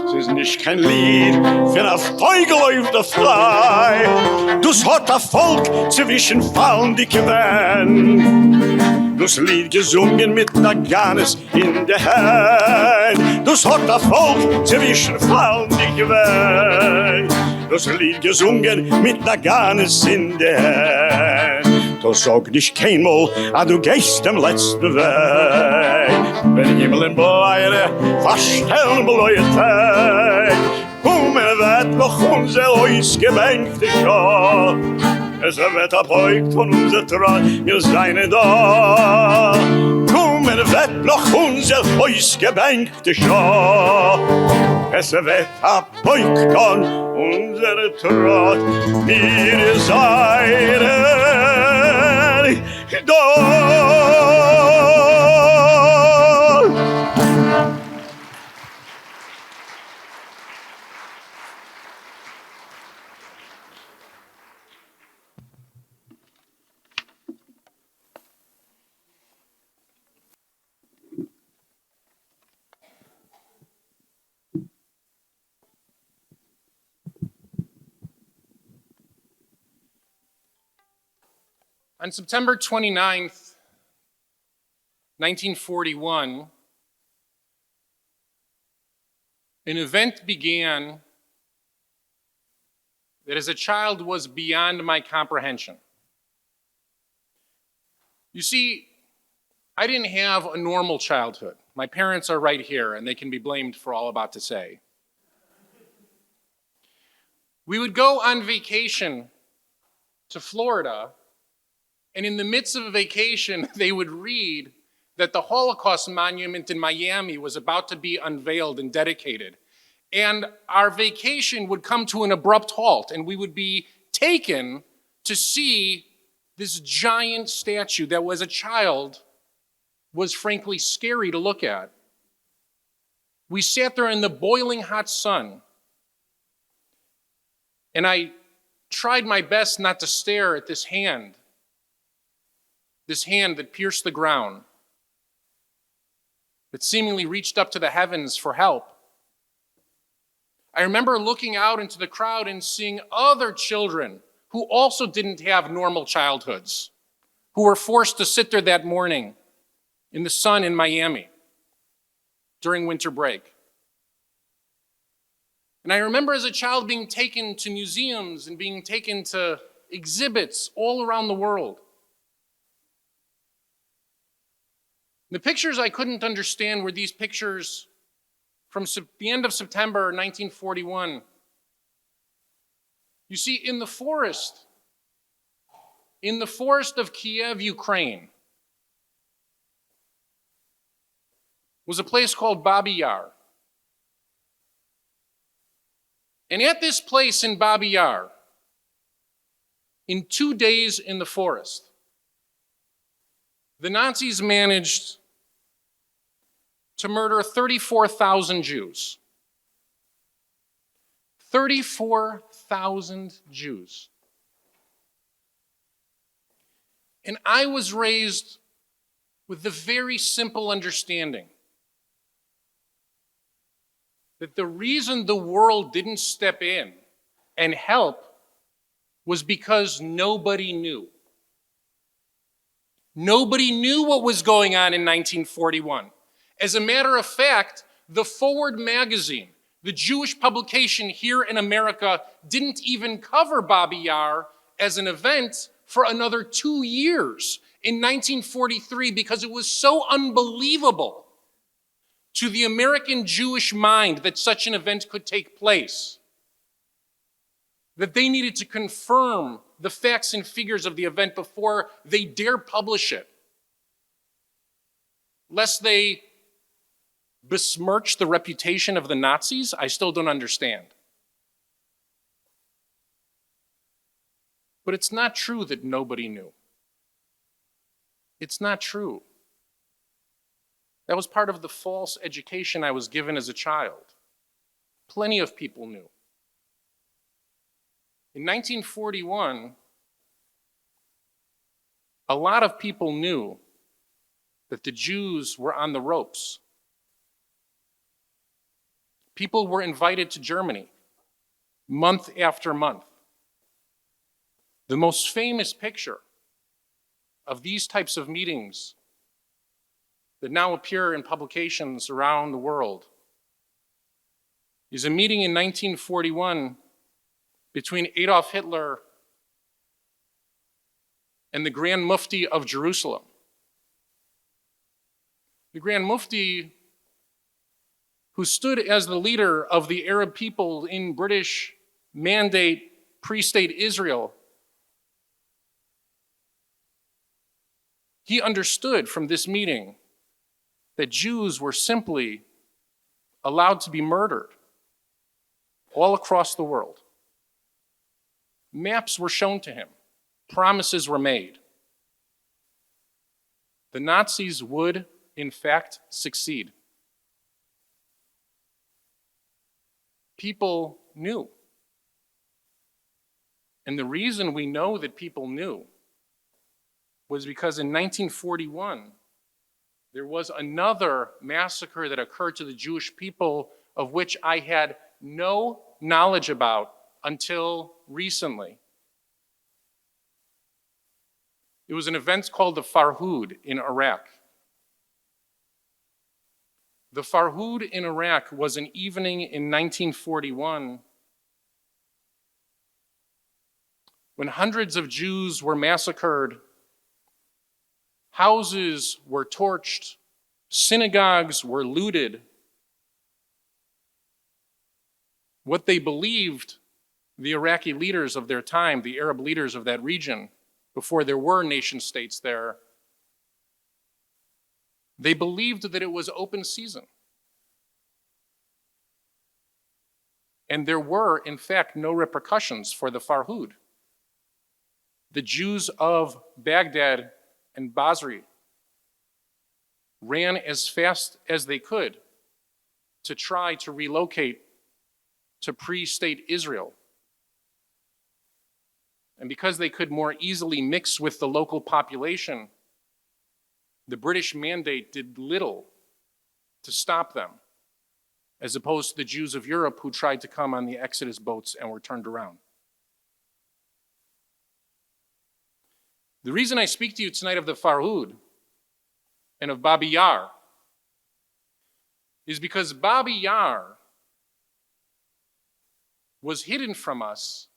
Es ist nicht kein Lied für ein Feugeläufter frei. Das hat das Volk zwischen Fallen die gewähnt. Das Lied gesungen mit Naganes in der Hand. Das hat das Volk zwischen Fallen die gewähnt. Das Lied gesungen mit Naganes in der Hand. Das sag nicht keinmal, du gehst dem letzten Weg. Wenn Himmel in Bleire verstellen bläuet weg. Komm, wird noch unser ausgebänkte Schar. Es wird abbeugt von unser Tron, wir seien da. Komm, wird noch unser ausgebänkte Schar. Es wird abbeugt an unser Tron, wir seien da. On September 29th, 1941, an event began that as a child was beyond my comprehension. You see, I didn't have a normal childhood. My parents are right here, and they can be blamed for all I'm about to say. We would go on vacation to Florida, and in the midst of a vacation, they would read that the Holocaust monument in Miami was about to be unveiled and dedicated. And our vacation would come to an abrupt halt, and we would be taken to see this giant statue that, as a child, was frankly scary to look at. We sat there in the boiling hot sun, and I tried my best not to stare at this hand that pierced the ground, that seemingly reached up to the heavens for help. I remember looking out into the crowd and seeing other children who also didn't have normal childhoods, who were forced to sit there that morning in the sun in Miami during winter break. And I remember as a child being taken to museums and being taken to exhibits all around the world. The pictures I couldn't understand were these pictures from the end of September 1941. You see, in the forest of Kiev, Ukraine, was a place called Babi Yar. And at this place in Babi Yar, in 2 days in the forest, the Nazis managed to murder 34,000 Jews. 34,000 Jews. And I was raised with the very simple understanding that the reason the world didn't step in and help was because nobody knew. Nobody knew what was going on in 1941. As a matter of fact, The Forward magazine, the Jewish publication here in America, didn't even cover Babi Yar as an event for another 2 years in 1943 because it was so unbelievable to the American Jewish mind that such an event could take place, that they needed to confirm the facts and figures of the event before they dare publish it, lest they besmirch the reputation of the Nazis. I still don't understand. But it's not true that nobody knew. It's not true. That was part of the false education I was given as a child. Plenty of people knew. In 1941, a lot of people knew that the Jews were on the ropes. People were invited to Germany month after month. The most famous picture of these types of meetings that now appear in publications around the world is a meeting in 1941 between Adolf Hitler and the Grand Mufti of Jerusalem. The Grand Mufti, who stood as the leader of the Arab people in British mandate pre-state Israel, he understood from this meeting that Jews were simply allowed to be murdered all across the world. Maps were shown to him. Promises were made. The Nazis would, in fact, succeed. People knew. And the reason we know that people knew was because in 1941, there was another massacre that occurred to the Jewish people of which I had no knowledge about until recently. It was an event called the Farhud in Iraq. The Farhud in Iraq was an evening in 1941 when hundreds of Jews were massacred, houses were torched, synagogues were looted. What they believed, the Iraqi leaders of their time, the Arab leaders of that region, before there were nation states there, they believed that it was open season. And there were, in fact, no repercussions for the Farhud. The Jews of Baghdad and Basra ran as fast as they could to try to relocate to pre-state Israel. And because they could more easily mix with the local population, the British mandate did little to stop them, as opposed to the Jews of Europe who tried to come on the Exodus boats and were turned around. The reason I speak to you tonight of the Farhud and of Babi Yar is because Babi Yar was hidden from us,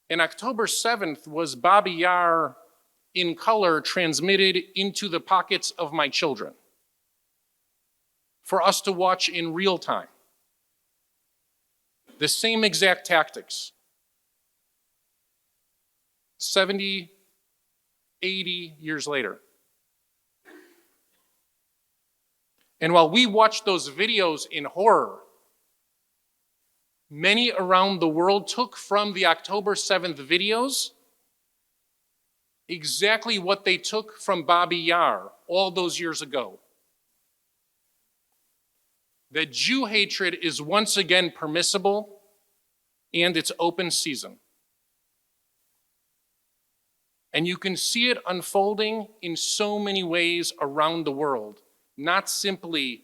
and October 7th was Babi Yar in color transmitted into the pockets of my children for us to watch in real time. The same exact tactics. 70, 80 years later. And while we watched those videos in horror, many around the world took from the October 7th videos exactly what they took from Babi Yar all those years ago. That Jew hatred is once again permissible and it's open season. And you can see it unfolding in so many ways around the world. Not simply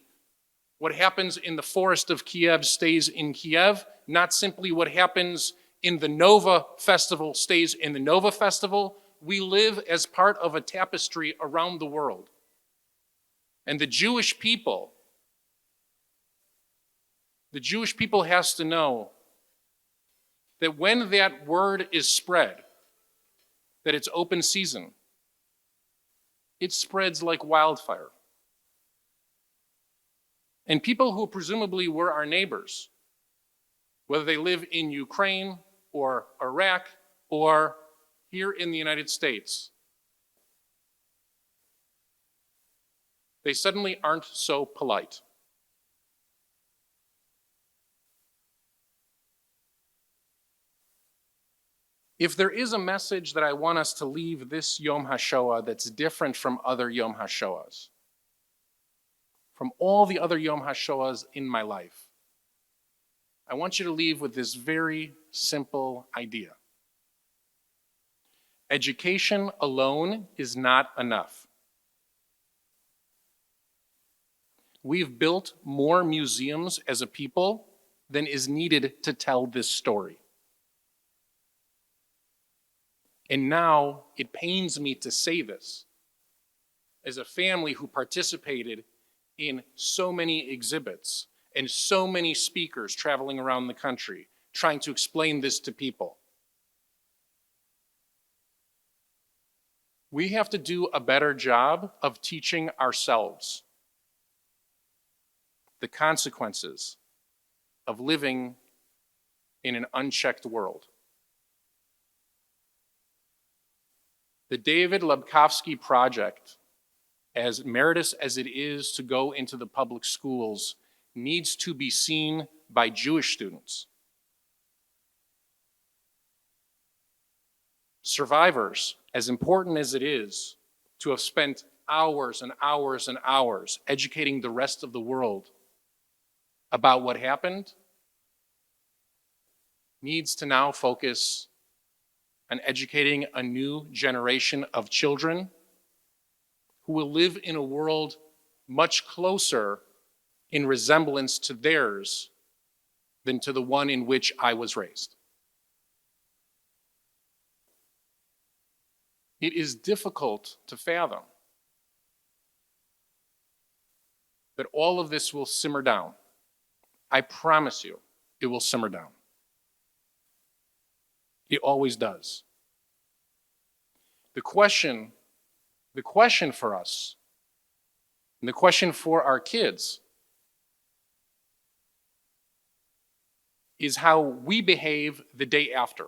what happens in the forest of Kiev stays in Kiev, not simply what happens in the Nova Festival stays in the Nova Festival. We live as part of a tapestry around the world. And the Jewish people has to know that when that word is spread, that it's open season, it spreads like wildfire. And people who presumably were our neighbors, whether they live in Ukraine or Iraq or here in the United States, they suddenly aren't so polite. If there is a message that I want us to leave this Yom HaShoah that's different from other Yom HaShoahs, from all the other Yom HaShoahs in my life, I want you to leave with this very simple idea. Education alone is not enough. We've built more museums as a people than is needed to tell this story. And now it pains me to say this as a family who participated in so many exhibits and so many speakers traveling around the country trying to explain this to people. We have to do a better job of teaching ourselves the consequences of living in an unchecked world. The David Lebkowski Project, as meritorious as it is to go into the public schools, needs to be seen by Jewish students. Survivors, as important as it is to have spent hours and hours and hours educating the rest of the world about what happened, needs to now focus on educating a new generation of children who will live in a world much closer in resemblance to theirs than to the one in which I was raised. It is difficult to fathom that all of this will simmer down. I promise you, it will simmer down. It always does. The question for us, and the question for our kids, is how we behave the day after.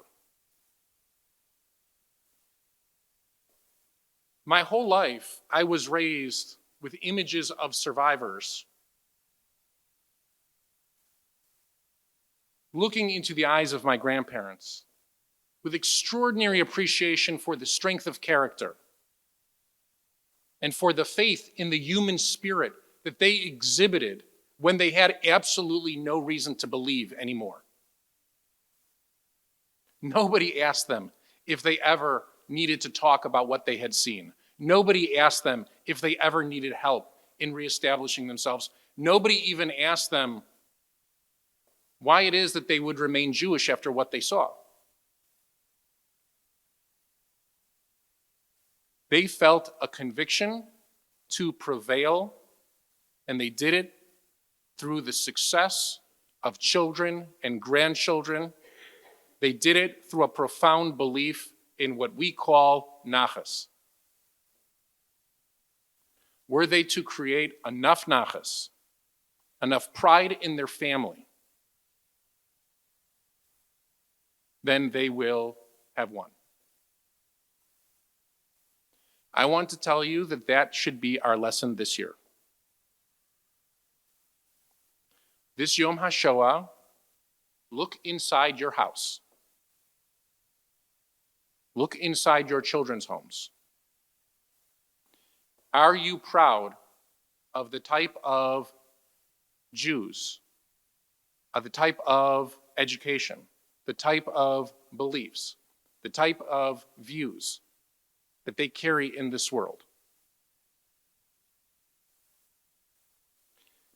My whole life, I was raised with images of survivors looking into the eyes of my grandparents with extraordinary appreciation for the strength of character and for the faith in the human spirit that they exhibited when they had absolutely no reason to believe anymore. Nobody asked them if they ever needed to talk about what they had seen. Nobody asked them if they ever needed help in reestablishing themselves. Nobody even asked them why it is that they would remain Jewish after what they saw. They felt a conviction to prevail, and they did it through the success of children and grandchildren. They did it through a profound belief in what we call nachas. Were they to create enough nachas, enough pride in their family, then they will have won. I want to tell you that that should be our lesson this year. This Yom HaShoah, look inside your house. Look inside your children's homes. Are you proud of the type of Jews, of the type of education, the type of beliefs, the type of views that they carry in this world?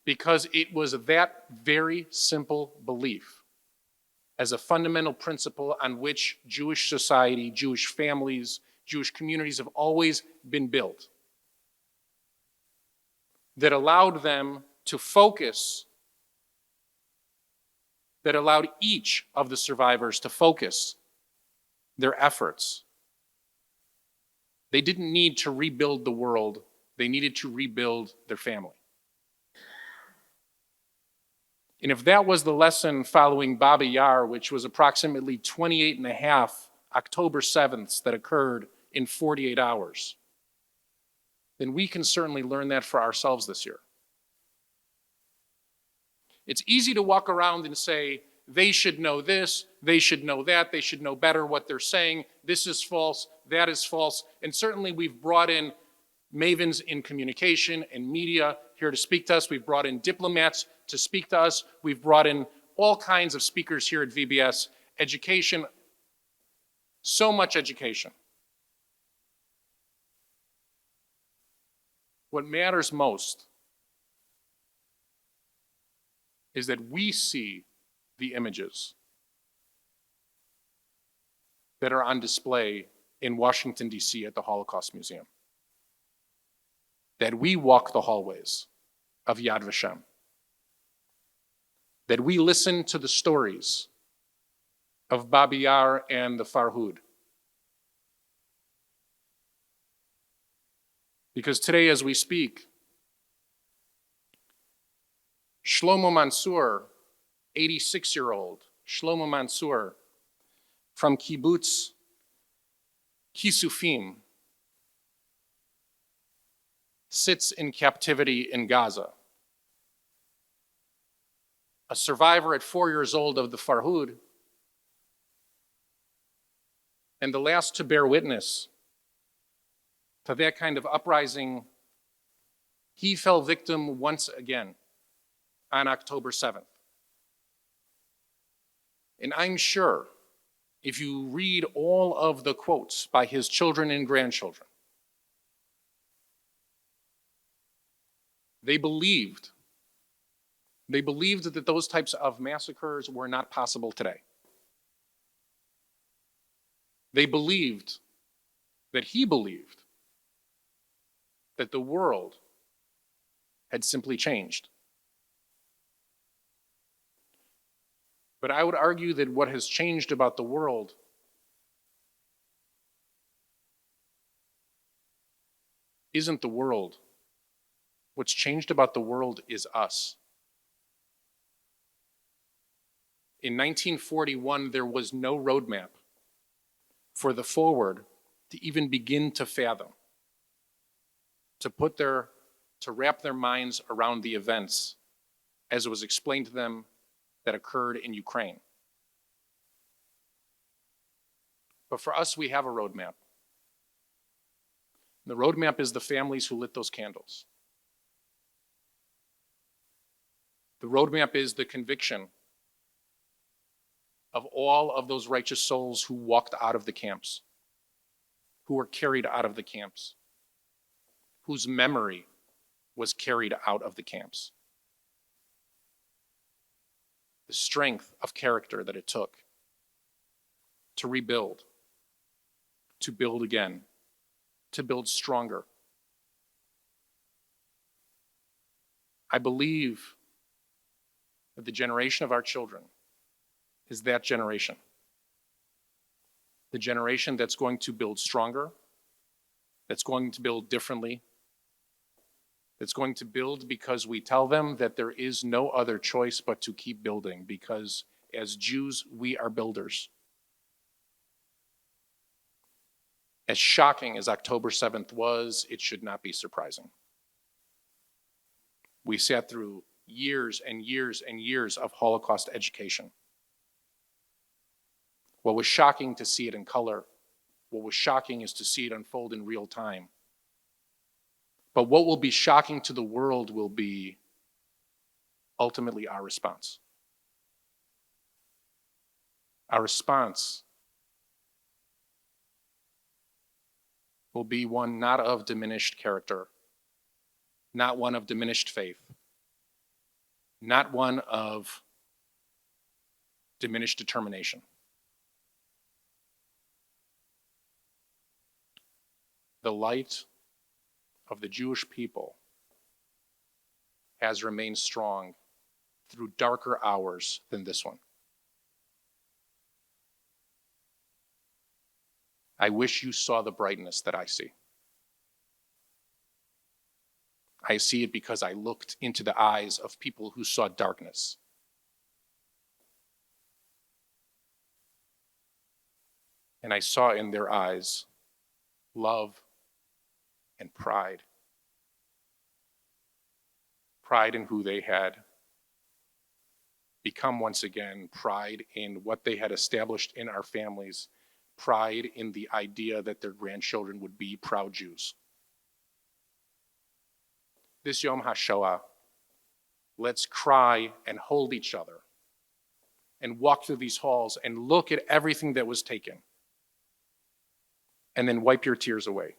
Because it was that very simple belief as a fundamental principle on which Jewish society, Jewish families, Jewish communities have always been built. that allowed them to focus, that allowed each of the survivors to focus their efforts. They didn't need to rebuild the world. They needed to rebuild their family. And if that was the lesson following Baba Yar, which was approximately 28 and a half October 7ths that occurred in 48 hours, then we can certainly learn that for ourselves this year. It's easy to walk around and say, they should know this, they should know that, they should know better what they're saying, this is false, that is false. And certainly we've brought in mavens in communication and media here to speak to us. We've brought in diplomats to speak to us. We've brought in all kinds of speakers here at VBS. Education, so much education. What matters most is that we see the images that are on display in Washington, D.C. at the Holocaust Museum. That we walk the hallways of Yad Vashem. That we listen to the stories of Babi Yar and the Farhud. Because today as we speak, Shlomo Mansour, 86-year-old Shlomo Mansour from Kibbutz Kisufim, sits in captivity in Gaza. A survivor at 4 years old of the Farhud, and the last to bear witness to that kind of uprising. He fell victim once again on October 7th. And I'm sure if you read all of the quotes by his children and grandchildren, they believed that those types of massacres were not possible today. They believed that he believed that the world had simply changed. But I would argue that what has changed about the world isn't the world. What's changed about the world is us. In 1941, there was no roadmap for the forward to even begin to fathom, to wrap their minds around the events as it was explained to them that occurred in Ukraine. But for us, we have a roadmap. The roadmap is the families who lit those candles. The roadmap is the conviction of all of those righteous souls who walked out of the camps, who were carried out of the camps, whose memory was carried out of the camps. The strength of character that it took to rebuild, to build again, to build stronger. I believe that the generation of our children is that generation. The generation that's going to build stronger, that's going to build differently, that's going to build because we tell them that there is no other choice but to keep building, because as Jews, we are builders. As shocking as October 7th was, it should not be surprising. We sat through years and years and years of Holocaust education. What was shocking to see it in color, what was shocking is to see it unfold in real time. But what will be shocking to the world will be ultimately our response. Our response will be one not of diminished character, not one of diminished faith, not one of diminished determination. The light of the Jewish people has remained strong through darker hours than this one. I wish you saw the brightness that I see. I see it because I looked into the eyes of people who saw darkness. And I saw in their eyes love and pride. Pride in who they had become once again, pride in what they had established in our families, pride in the idea that their grandchildren would be proud Jews. This Yom HaShoah, let's cry and hold each other and walk through these halls and look at everything that was taken and then wipe your tears away.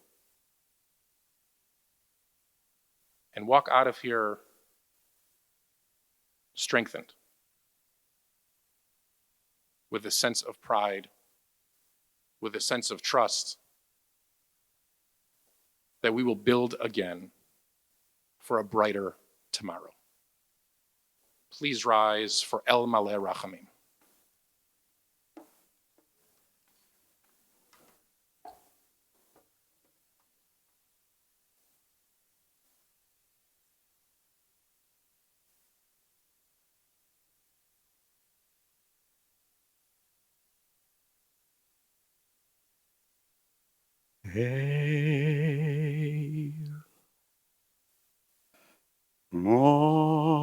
And walk out of here strengthened with a sense of pride, with a sense of trust that we will build again for a brighter tomorrow. Please rise for El Maleh Rachamim.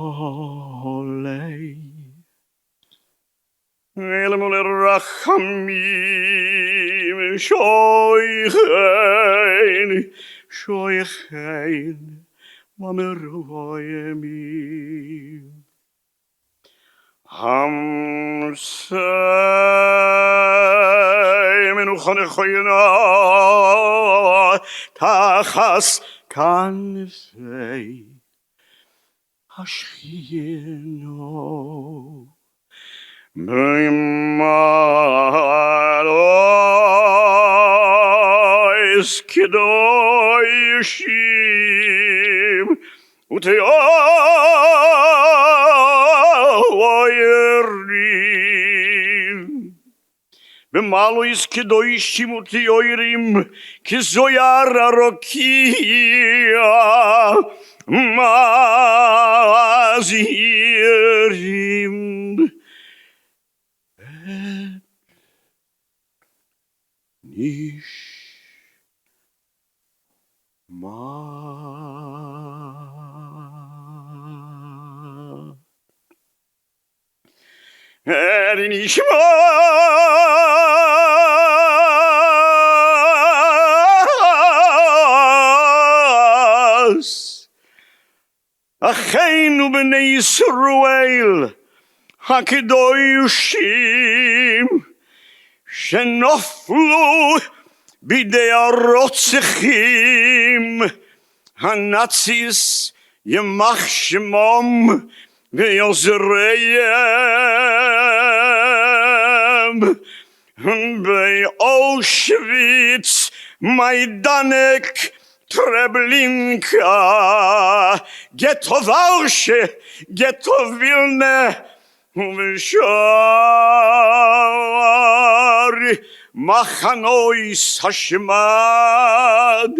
Molei El Molei Rachamim Shoichein Mameroyemim Hamsei Menuchanechoyena Tachas Kanfei Ashchino B'malois Kedoshim Uteoyerim B'malois Kedoshim Uteoyerim Kizoyar Arokia Mazirim et Nishma et Nishmas Acheinu b'nei Yisrael HaKedoshim Shenoflu b'dei harotzechim HaNazis Yemach Shemom v'Yozreim B'Auschwitz Majdanek Treblinka, Ghetto Varshe, Ghetto Vilna, Vishar, Machanois Hashemad,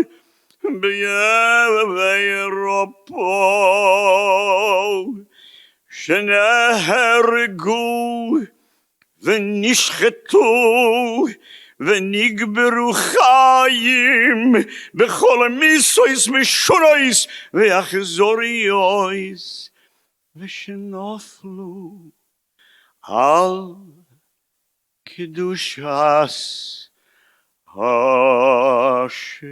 B'Europo, Shenehergu, V'Nishchetu, ונגברו חיים בכל מיסויס משורייס ואחזוריות ושנופלו על קדושת השם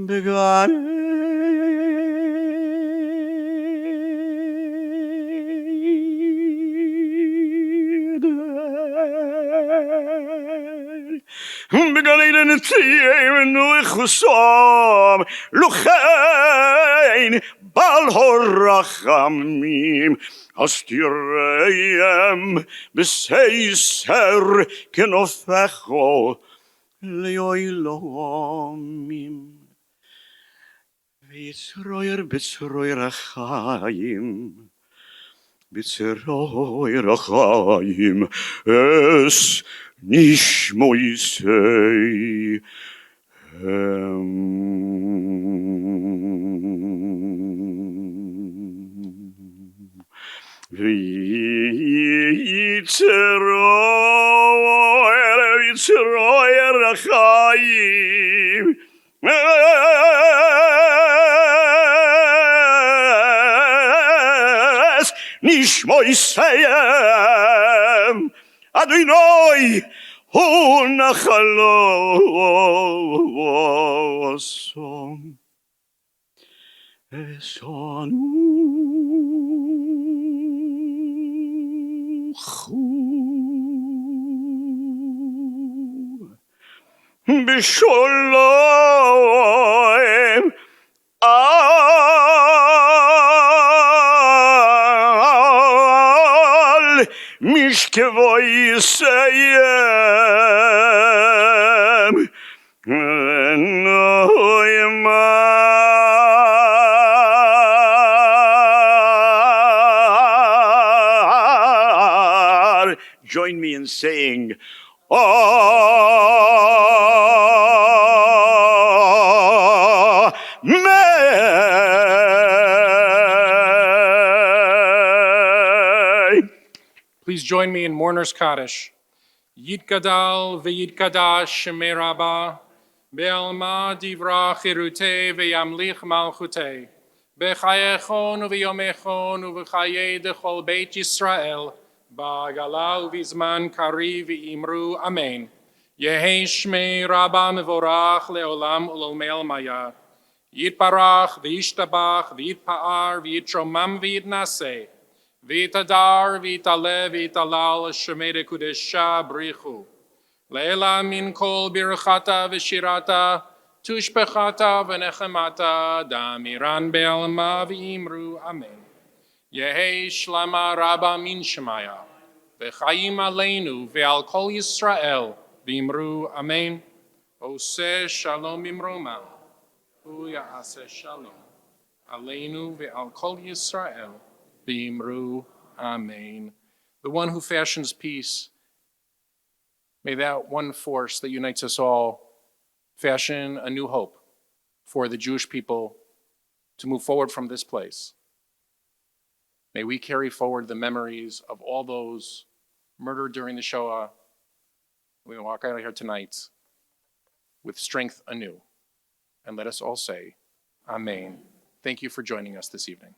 בגן בגן עדן תהיינו חוסם לוחין בעל הרחמים אסתירם בסייסר כנופךו leoilomim. Vitzroyer bitzroyer achayim. Bitzroyer achayim. Es nishmoisei. Vitzroyer achayim. Es nishmoisei. Adonai, hu nachalosom. Esanuchu b'sholom al mishkevoyisayim v'noimar. Join me in saying, Amen. Please join me in Mourner's Kaddish. Yitgadal v'yitkadash shemei Rabbah, be'alma divra chirute ve'yamlich malchute, b'chayechon u'v'yomechon u'v'chayei dechol beit Yisrael, ba'gala u'v'zman kari v'imru amen. Yehei shmei Rabbah mevorach le'olam u'lolmei almaya. Yitbarach v'yishtabach v'yitpa'ar v'yitromam v'yitnaseh. Vitadar, vitale, vitalal, shemede kudesha, brichu. Leila min kol birchata v'shirata, tushpechata v'nechemata, damiran be'alma v'imru, amen. Yehi shlama rabba min shemaya, v'chayim aleinu ve'al kol Yisrael, v'imru, amen. Ose shalom imroma, hu ya'aseh shalom, aleinu ve'al kol Yisrael, Bimru, Amen. The one who fashions peace, may that one force that unites us all fashion a new hope for the Jewish people to move forward from this place. May we carry forward the memories of all those murdered during the Shoah. We walk out of here tonight with strength anew. And let us all say, Amen. Thank you for joining us this evening.